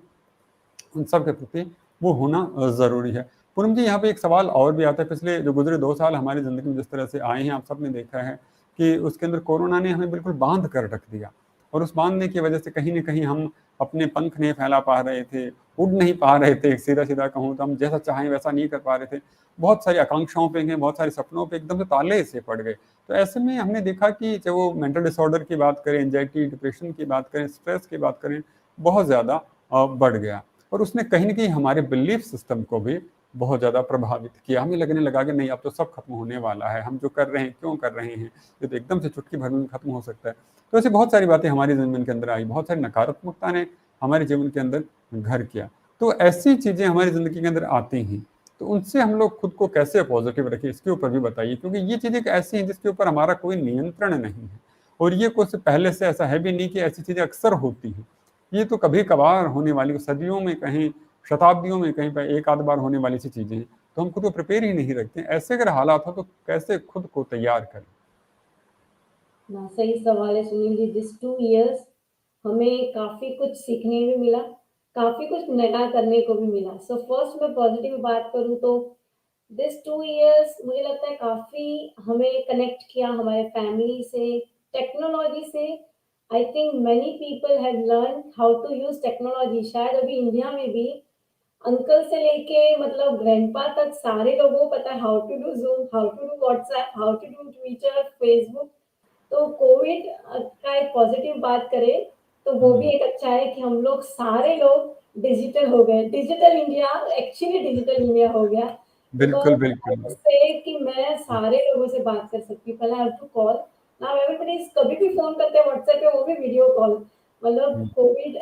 उन सब के प्रति वो होना ज़रूरी है। पूनम जी, यहाँ पे एक सवाल और भी आता है, पिछले जो गुज़रे 2 साल हमारी ज़िंदगी में जिस तरह से आए हैं, आप सबने देखा है कि उसके अंदर कोरोना ने हमें बिल्कुल बाँध कर रख दिया, और उस बाँधने की वजह से कहीं न कहीं हम अपने पंख नहीं फैला पा रहे थे, उड़ नहीं पा रहे थे, सीधा-सीधा कहूँ तो हम जैसा चाहें वैसा नहीं कर पा रहे थे। बहुत सारी आकांक्षाओं पे गए, बहुत सारे सपनों पे एकदम से ताले से पड़ गए। तो ऐसे में हमने देखा कि चाहे वो मेंटल डिसऑर्डर की बात करें, एंग्ज़ायटी, डिप्रेशन की बात करें, स्ट्रेस की बात करें, बहुत ज़्यादा बढ़ गया। और उसने कहीं न कहीं हमारे बिलीफ सिस्टम को भी बहुत ज़्यादा प्रभावित किया। हमें लगने लगा कि नहीं, अब तो सब खत्म होने वाला है, हम जो कर रहे हैं क्यों कर रहे हैं? ये तो एकदम से चुटकी भर में खत्म हो सकता है। तो ऐसी बहुत सारी बातें हमारे जीवन के अंदर आई, बहुत सारी नकारात्मकता ने हमारे जीवन के अंदर घर किया। तो ऐसी चीज़ें हमारी ज़िंदगी के अंदर आती हैं, तो उनसे हम लोग खुद को कैसे पॉज़िटिव रखें, इसके ऊपर भी बताइए, क्योंकि ये चीज़ें एक ऐसी हैं जिसके ऊपर हमारा कोई नियंत्रण नहीं है, और ये कुछ पहले से ऐसा है भी नहीं कि ऐसी चीज़ें अक्सर होती हैं। ये तो कभी-कभार होने वाली, सदियों में कहीं, शताब्दियों में कहीं पे एक आध बार होने वाली सी चीज़ें हैं, तो हम खुद को प्रिपेयर ही नहीं रखते हैं। ऐसे अगर हालात हो तो कैसे खुद को तैयार करें? ना सही सवाल है सुनील जी। दिस 2 इयर्स हमें काफ़ी कुछ सीखने भी मिला, काफ़ी कुछ नया करने को भी मिला। सो फर्स्ट मैं पॉज़िटिव बात करूँ तो दिस 2 इयर्स मुझे लगता है काफ़ी हमें कनेक्ट किया हमारे फैमिली से, टेक्नोलॉजी से। I think many people have learn how to use technology. शायद अभी इंडिया में भी अंकल से लेके मतलब ग्रैंडपा तक सारे लोगों को पता है how to do Zoom, how to do WhatsApp, how to do Twitter, Facebook. तो कोविड का एक पॉजिटिव बात करें तो वो भी एक अच्छा है कि हम लोग सारे लोग डिजिटल हो गए। Digital India actually digital India हो गया। बिल्कुल, बिकॉज़ आई बिल्कुल। कुड से कि मैं सारे लोगों से बात कर सकती हूँ। पहले I have to call, now everybody is कभी भी फ़ोन करते हैं व्हाट्सएप पे, वो भी वीडियो कॉल। मतलब हुँ, कोविड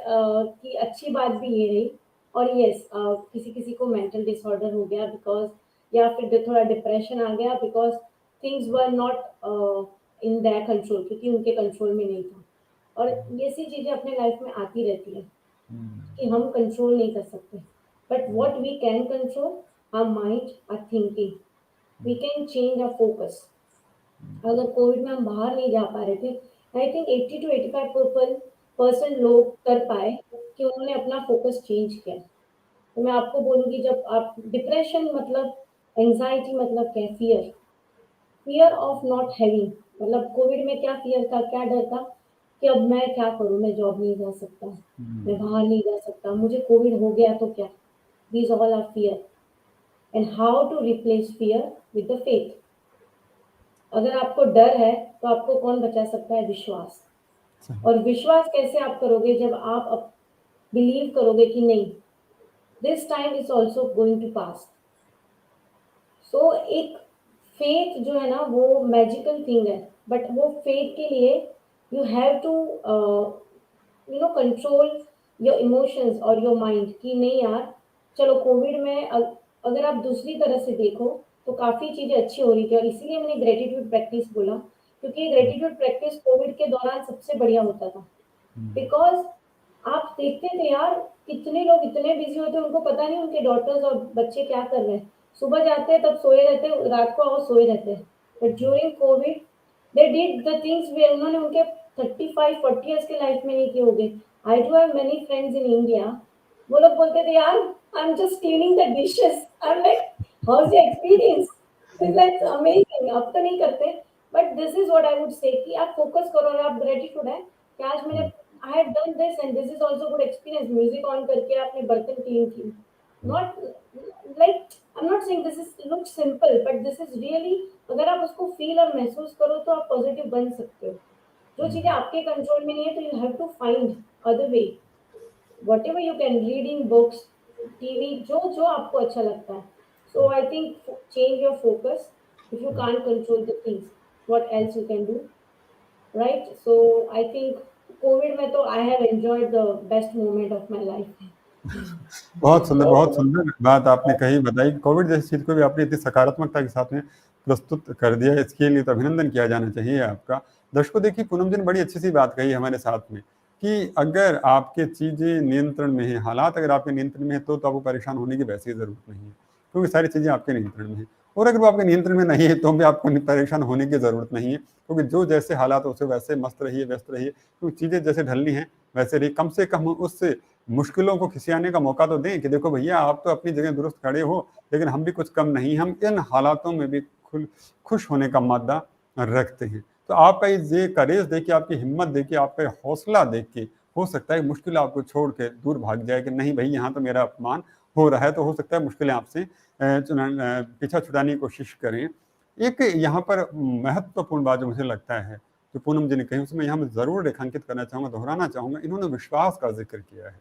की अच्छी बात भी ये रही। और येस किसी-किसी को मेंटल डिसऑर्डर हो गया बिकॉज़, या फिर थोड़ा डिप्रेशन आ गया because things were not in their control, क्योंकि उनके कंट्रोल में नहीं था। और ये सी चीज़ें अपने लाइफ में आती रहती हैं हुँ, कि हम कंट्रोल नहीं कर सकते। But what we can control, our mind, our thinking. We can change our focus. अगर कोविड में हम बाहर नहीं जा पा रहे थे, आई थिंक 80 टू 85% लोग कर पाए कि उन्होंने अपना फोकस चेंज किया। तो मैं आपको बोलूँगी, जब आप डिप्रेशन मतलब एंग्ज़ायटी मतलब क्या है? Fear. Fear of not having, मतलब कोविड में क्या फ़ियर था, क्या डर था कि अब मैं क्या करूँ? मैं जॉब नहीं जा सकता, मैं हुँ, बाहर नहीं जा सकता, मुझे कोविड हो गया तो क्या? These all are fear. And how to replace fear with the faith. अगर आपको डर है, तो आपको कौन बचा सकता है? विश्वास। सही। और विश्वास कैसे आप करोगे? जब आप बिलीव करोगे कि नहीं, this time is also going to pass. So एक फेथ जो है ना, वो मैजिकल थिंग है। बट वो फेथ के लिए you have to control your emotions और योर माइंड कि नहीं यार, चलो कोविड में अगर आप दूसरी तरह से देखो तो काफ़ी चीज़ें अच्छी हो रही थी। और इसीलिए मैंने ग्रेटिट्यूड प्रैक्टिस बोला, क्योंकि ग्रेटिट्यूड प्रैक्टिस कोविड के दौरान सबसे बढ़िया होता था। हुँ, बिकॉज़ आप देखते थे यार, कितने लोग इतने बिज़ी होते हैं, उनको पता नहीं उनके डॉटर्स और बच्चे क्या कर रहे हैं। सुबह जाते हैं तब सोए रहते हैं, रात को आओ सोए रहते हैं। But during COVID they did the things वे उन्होंने उनके 35-40 इयर्स के लाइफ में नहीं किए होंगे। आई do have many friends in India. वो लोग बोलते थे यार, I am just cleaning the dishes. I am like, how is your experience? It's like amazing. अब तो नहीं करते, but this is what I would से कि आप फोकस करो और आप ग्रेटिट्यूड है कि आज मैंने, I have done this and this is also good experience. Music on करके आपने बर्तन क्लीन की। Not like, I'm not saying this is looks simple, but this is really, अगर आप उसको फील और महसूस करो तो आप पॉजिटिव बन सकते हो। जो चीजें आपके कंट्रोल में नहीं है, तो you have to find other way, whatever you can, reading books, TV, जो जो आपको अच्छा लगता है. So I think change your focus. If you can't control the things, what else you can do, right? So I think COVID में तो I have enjoyed the best moment of my life. बहुत सुंदर बात आपने कही बताई। कोविड जैसी चीज को भी आपने इतनी सकारात्मकता के साथ में प्रस्तुत कर दिया, इसके लिए तो अभिनंदन किया जाना चाहिए आपका। दर्शकों देखिए, पूनम जी ने बड़ी अच्छी सी बात कही हमारे साथ में कि अगर आपके चीजें नियंत्रण में है, हालात अगर आपके नियंत्रण में है, तो आपको परेशान होने की वैसे ही जरूरत नहीं है, क्योंकि सारी चीजें आपके नियंत्रण में है। और अगर वो आपके नियंत्रण में नहीं है, तो भी आपको परेशान होने की जरूरत नहीं है, क्योंकि जो जैसे हालात उसे वैसे मस्त रहिए, व्यस्त रहिए, क्योंकि चीजें जैसे ढलनी है वैसे रही। कम से कम उससे मुश्किलों को खिसियाने का मौका तो दें कि देखो भैया, आप तो अपनी जगह दुरुस्त खड़े हो, लेकिन हम भी कुछ कम नहीं, हम इन हालातों में भी खुश होने का मादा रखते हैं। तो आपका ये करेज देखिए, आपकी हिम्मत देखिए, आपका हौसला देख के हो सकता है मुश्किल आपको छोड़ के दूर भाग जाए कि नहीं भाई, यहाँ तो मेरा अपमान हो रहा है, तो हो सकता है मुश्किलें आपसे पीछा छुड़ाने की कोशिश करें। एक यहाँ पर महत्वपूर्ण बात जो मुझे लगता है, जो पूनम जी ने कही, उसमें यहाँ मैं जरूर रेखांकित करना चाहूंगा, दोहराना चाहूंगा। इन्होंने विश्वास का जिक्र किया है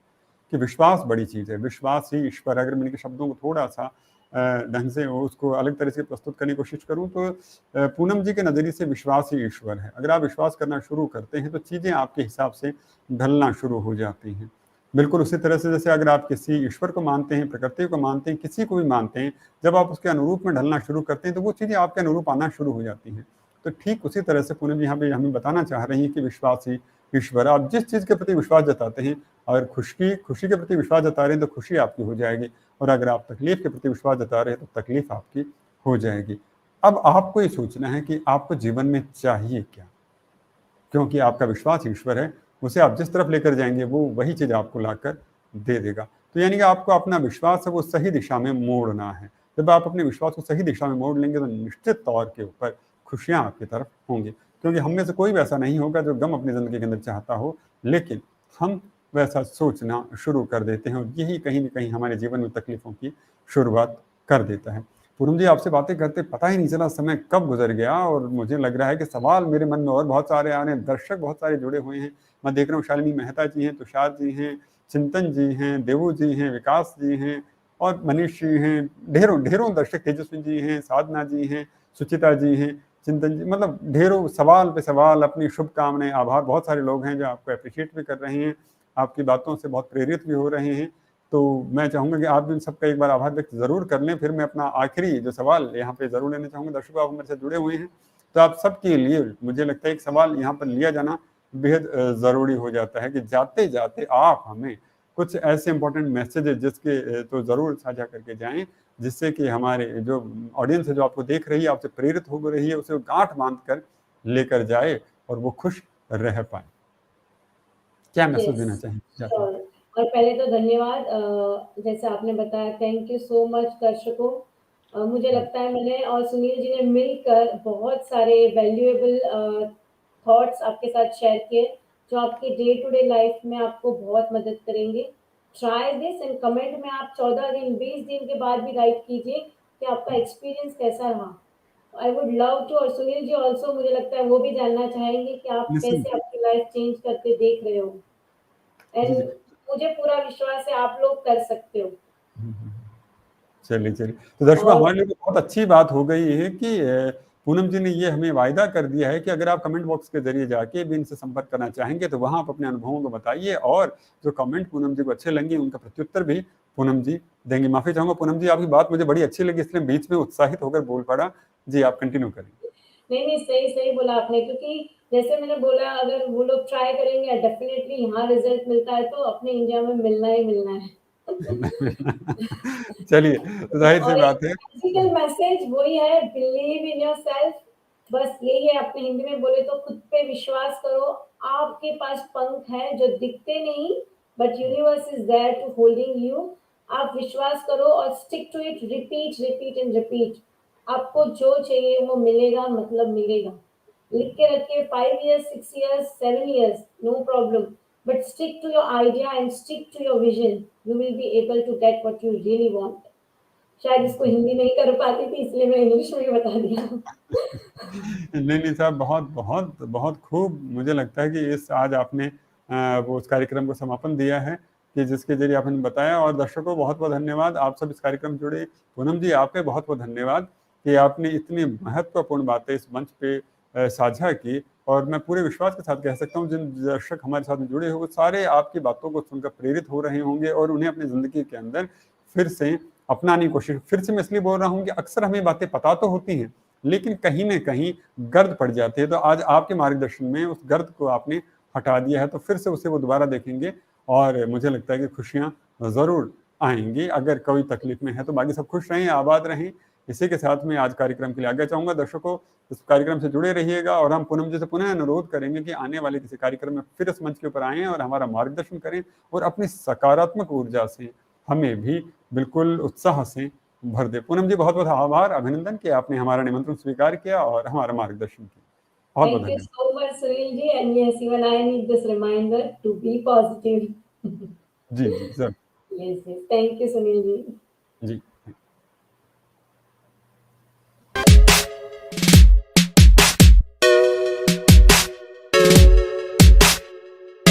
कि विश्वास बड़ी चीज है, विश्वास ही ईश्वर। अगर मैं इनके शब्दों को थोड़ा सा ढंग से उसको अलग तरह से प्रस्तुत करने की कोशिश करूं, तो पूनम जी के नजरिए से विश्वास ही ईश्वर है। अगर आप विश्वास करना शुरू करते हैं, तो चीजें आपके हिसाब से ढलना शुरू हो जाती हैं। बिल्कुल उसी तरह से जैसे अगर आप किसी ईश्वर को मानते हैं, प्रकृति को मानते हैं, किसी को भी मानते हैं, जब आप उसके अनुरूप में ढलना शुरू करते हैं, तो वो चीजें आपके अनुरूप आना शुरू हो जाती हैं। तो ठीक उसी तरह से पूनम जी यहाँ पे हमें बताना चाह रही है कि विश्वास ही ईश्वर। आप जिस चीज के प्रति विश्वास जताते हैं, अगर खुशी के प्रति विश्वास जता रहे हैं, तो खुशी आपकी हो जाएगी, और अगर आप तकलीफ के प्रति विश्वास जता रहे हैं, तो तकलीफ आपकी हो जाएगी। अब आपको ये सोचना है कि आपको जीवन में चाहिए क्या, क्योंकि आपका विश्वास ईश्वर है, उसे आप जिस तरफ लेकर जाएंगे वो वही चीज आपको लाकर दे देगा। तो यानी कि आपको अपना विश्वास है वो सही दिशा में मोड़ना है। जब आप अपने विश्वास को सही दिशा में मोड़ लेंगे, तो निश्चित तौर के ऊपर खुशियां आपकी तरफ होंगी, क्योंकि हम में से कोई भी ऐसा नहीं होगा जो गम अपनी जिंदगी के अंदर चाहता हो, लेकिन हम वैसा सोचना शुरू कर देते हैं, और यही कहीं ना कहीं हमारे जीवन में तकलीफों की शुरुआत कर देता है। पूनम जी, आपसे बातें करते पता ही नहीं चला समय कब गुजर गया, और मुझे लग रहा है कि सवाल मेरे मन में और बहुत सारे आ रहे हैं। दर्शक बहुत सारे जुड़े हुए हैं। मैं देख रहा हूँ शालिनी मेहता जी हैं, तुषार जी हैं, चिंतन जी हैं, देवू जी हैं, विकास जी हैं, और मनीष जी हैं। ढेरों ढेरों दर्शक, तेजस्वी जी हैं, साधना जी हैं, सुचिता जी हैं, चिंतन जी, मतलब ढेरों सवाल पे सवाल, अपनी शुभकामनाएं, आभार। बहुत सारे लोग हैं जो आपको अप्रिशिएट भी कर रहे हैं, आपकी बातों से बहुत प्रेरित भी हो रहे हैं। तो मैं चाहूंगा कि आप भी सबका एक बार आभार व्यक्त जरूर कर लें। फिर मैं अपना आखिरी जो सवाल यहाँ पे जरूर लेना चाहूंगा। दर्शकों, आप हमारे साथ जुड़े हुए हैं, तो आप सबके लिए मुझे लगता है एक सवाल यहाँ पर लिया जाना बेहद जरूरी हो जाता है कि जाते जाते आप हमें कुछ ऐसे इंपॉर्टेंट मैसेजेस जिसके तो जरूर साझा करके जाएं, जिससे कि हमारे जो ऑडियंस है, जो आपको देख रही है, आपसे प्रेरित हो रही है, उसे गांठ बांध कर लेकर जाए और वो खुश रह पाए। क्या मैसेज यस, देना चाहेंगे? श्योर। और पहले तो धन्यवाद, जैसे आपने बताया, थैंक यू सो मच दर्शकों। मुझे लगता है मैंने और सुनील जी ने मिलकर बहुत सारे वैल्यूएबल थॉट्स आपके साथ शेयर किए, जो आपके डे टू डे लाइफ में आपको बहुत मदद करेंगे। ट्राई दिस एंड कमेंट में आप 14 दिन 20 दिन के बाद भी राइट कीजिए कि आपका एक्सपीरियंस कैसा रहा। आई वुड लव टू, और सुनील जी ऑल्सो, मुझे लगता है वो भी जानना चाहेंगे कि आप निश्चित। कैसे अपनी लाइफ चेंज करके देख रहे हो। जी एंड जी। मुझे पूरा विश्वास है आप लोग कर सकते हो। चलिए चलिए, तो दर्शकों और हमारे लिए तो बहुत अच्छी बात हो गई है कि पूनम जी ने ये हमें वायदा कर दिया है कि अगर आप कमेंट बॉक्स के जरिए जाके भी इनसे संपर्क करना चाहेंगे, तो वहां आप अपने अनुभवों को बताइए, और जो कमेंट पूनम जी को अच्छे लगे उनका प्रत्युत्तर भी पूनम जी देंगे। माफी चाहूंगा पूनम जी, आपकी बात मुझे बड़ी अच्छी लगी, इसलिए बीच में उत्साहित होकर बोल पड़ा। जी, आप कंटिन्यू करें। नहीं नहीं, सही सही बोला आपने, क्योंकि जैसे मैंने बोला, अगर वो लोग ट्राई करेंगे, डेफिनेटली यहाँ रिजल्ट मिलता है तो अपने इंडिया में मिलना ही मिलना है। चलिए, तो जाहिर सी और एक बात है। मैजिकल मैसेज वही है, बिलीव इन योरसेल्फ। बस यही है, अपने हिंदी में बोले तो खुद पे विश्वास करो। आपके पास पंख है जो दिखते नहीं, but universe is there to holding you. आप विश्वास करो और stick to it, repeat repeat and repeat. आपको जो चाहिए वो मिलेगा, मतलब मिलेगा। लिख के रखिए, 5 years, 6 years, 7 years, no problem. But stick to your idea and stick to your vision. You will be able to get what you really want. शायद इसको हिंदी नहीं कर पाती थी, इसलिए मैं इंग्लिश में ही बता दिया। नहीं, नहीं साहब, बहुत, बहुत, बहुत खूब मुझे लगता है कि इस आज आपने वो उस कार्यक्रम को समापन दिया है कि जिसके ज़रिए आपने बताया, और दर्शकों को बहुत-बहुत धन्यवाद। आप सब इस कार्यक्रम में जुड़े। पूनम जी, आपका बहुत-बहुत धन्यवाद कि आपने इतनी महत्वपूर्ण बातें इस मंच पे साझा की, और मैं पूरे विश्वास के साथ कह सकता हूँ जिन दर्शक हमारे साथ में जुड़े हुए वो सारे आपकी बातों को सुनकर प्रेरित हो रहे होंगे और उन्हें अपनी ज़िंदगी के अंदर फिर से अपनाने की कोशिश, फिर से मैं इसलिए बोल रहा हूँ कि अक्सर हमें बातें पता तो होती हैं, लेकिन कहीं न कहीं गर्द पड़ जाती है। तो आज आपके मार्गदर्शन में उस गर्द को आपने हटा दिया है, तो फिर से उसे वो दोबारा देखेंगे और मुझे लगता है कि खुशियाँ ज़रूर आएँगी। अगर कोई तकलीफ में है तो बाकी सब खुश रहें, आबाद रहें। इसी के साथ मैं आज कार्यक्रम के लिए आज्ञा चाहूँगा। दर्शकों, इस कार्यक्रम से जुड़े रहिएगा, और हम पूनम जी से पुनः अनुरोध करेंगे कि आने वाले किसी कार्यक्रम में फिर इस मंच के ऊपर आएँ और हमारा मार्गदर्शन करें, और अपनी सकारात्मक ऊर्जा से हमें भी बिल्कुल उत्साह से भर दे। पूनम जी, बहुत-बहुत आभार, अभिनंदन कि आपने हमारा निमंत्रण स्वीकार किया और हमारा मार्गदर्शन किया। बहुत-बहुत Thank you धन्यवाद। so much, Sunil ji. And yes, even I need this reminder to be positive. जी, जी, ज़रूर। Yes, yes. Thank you, Sunil ji. Ji.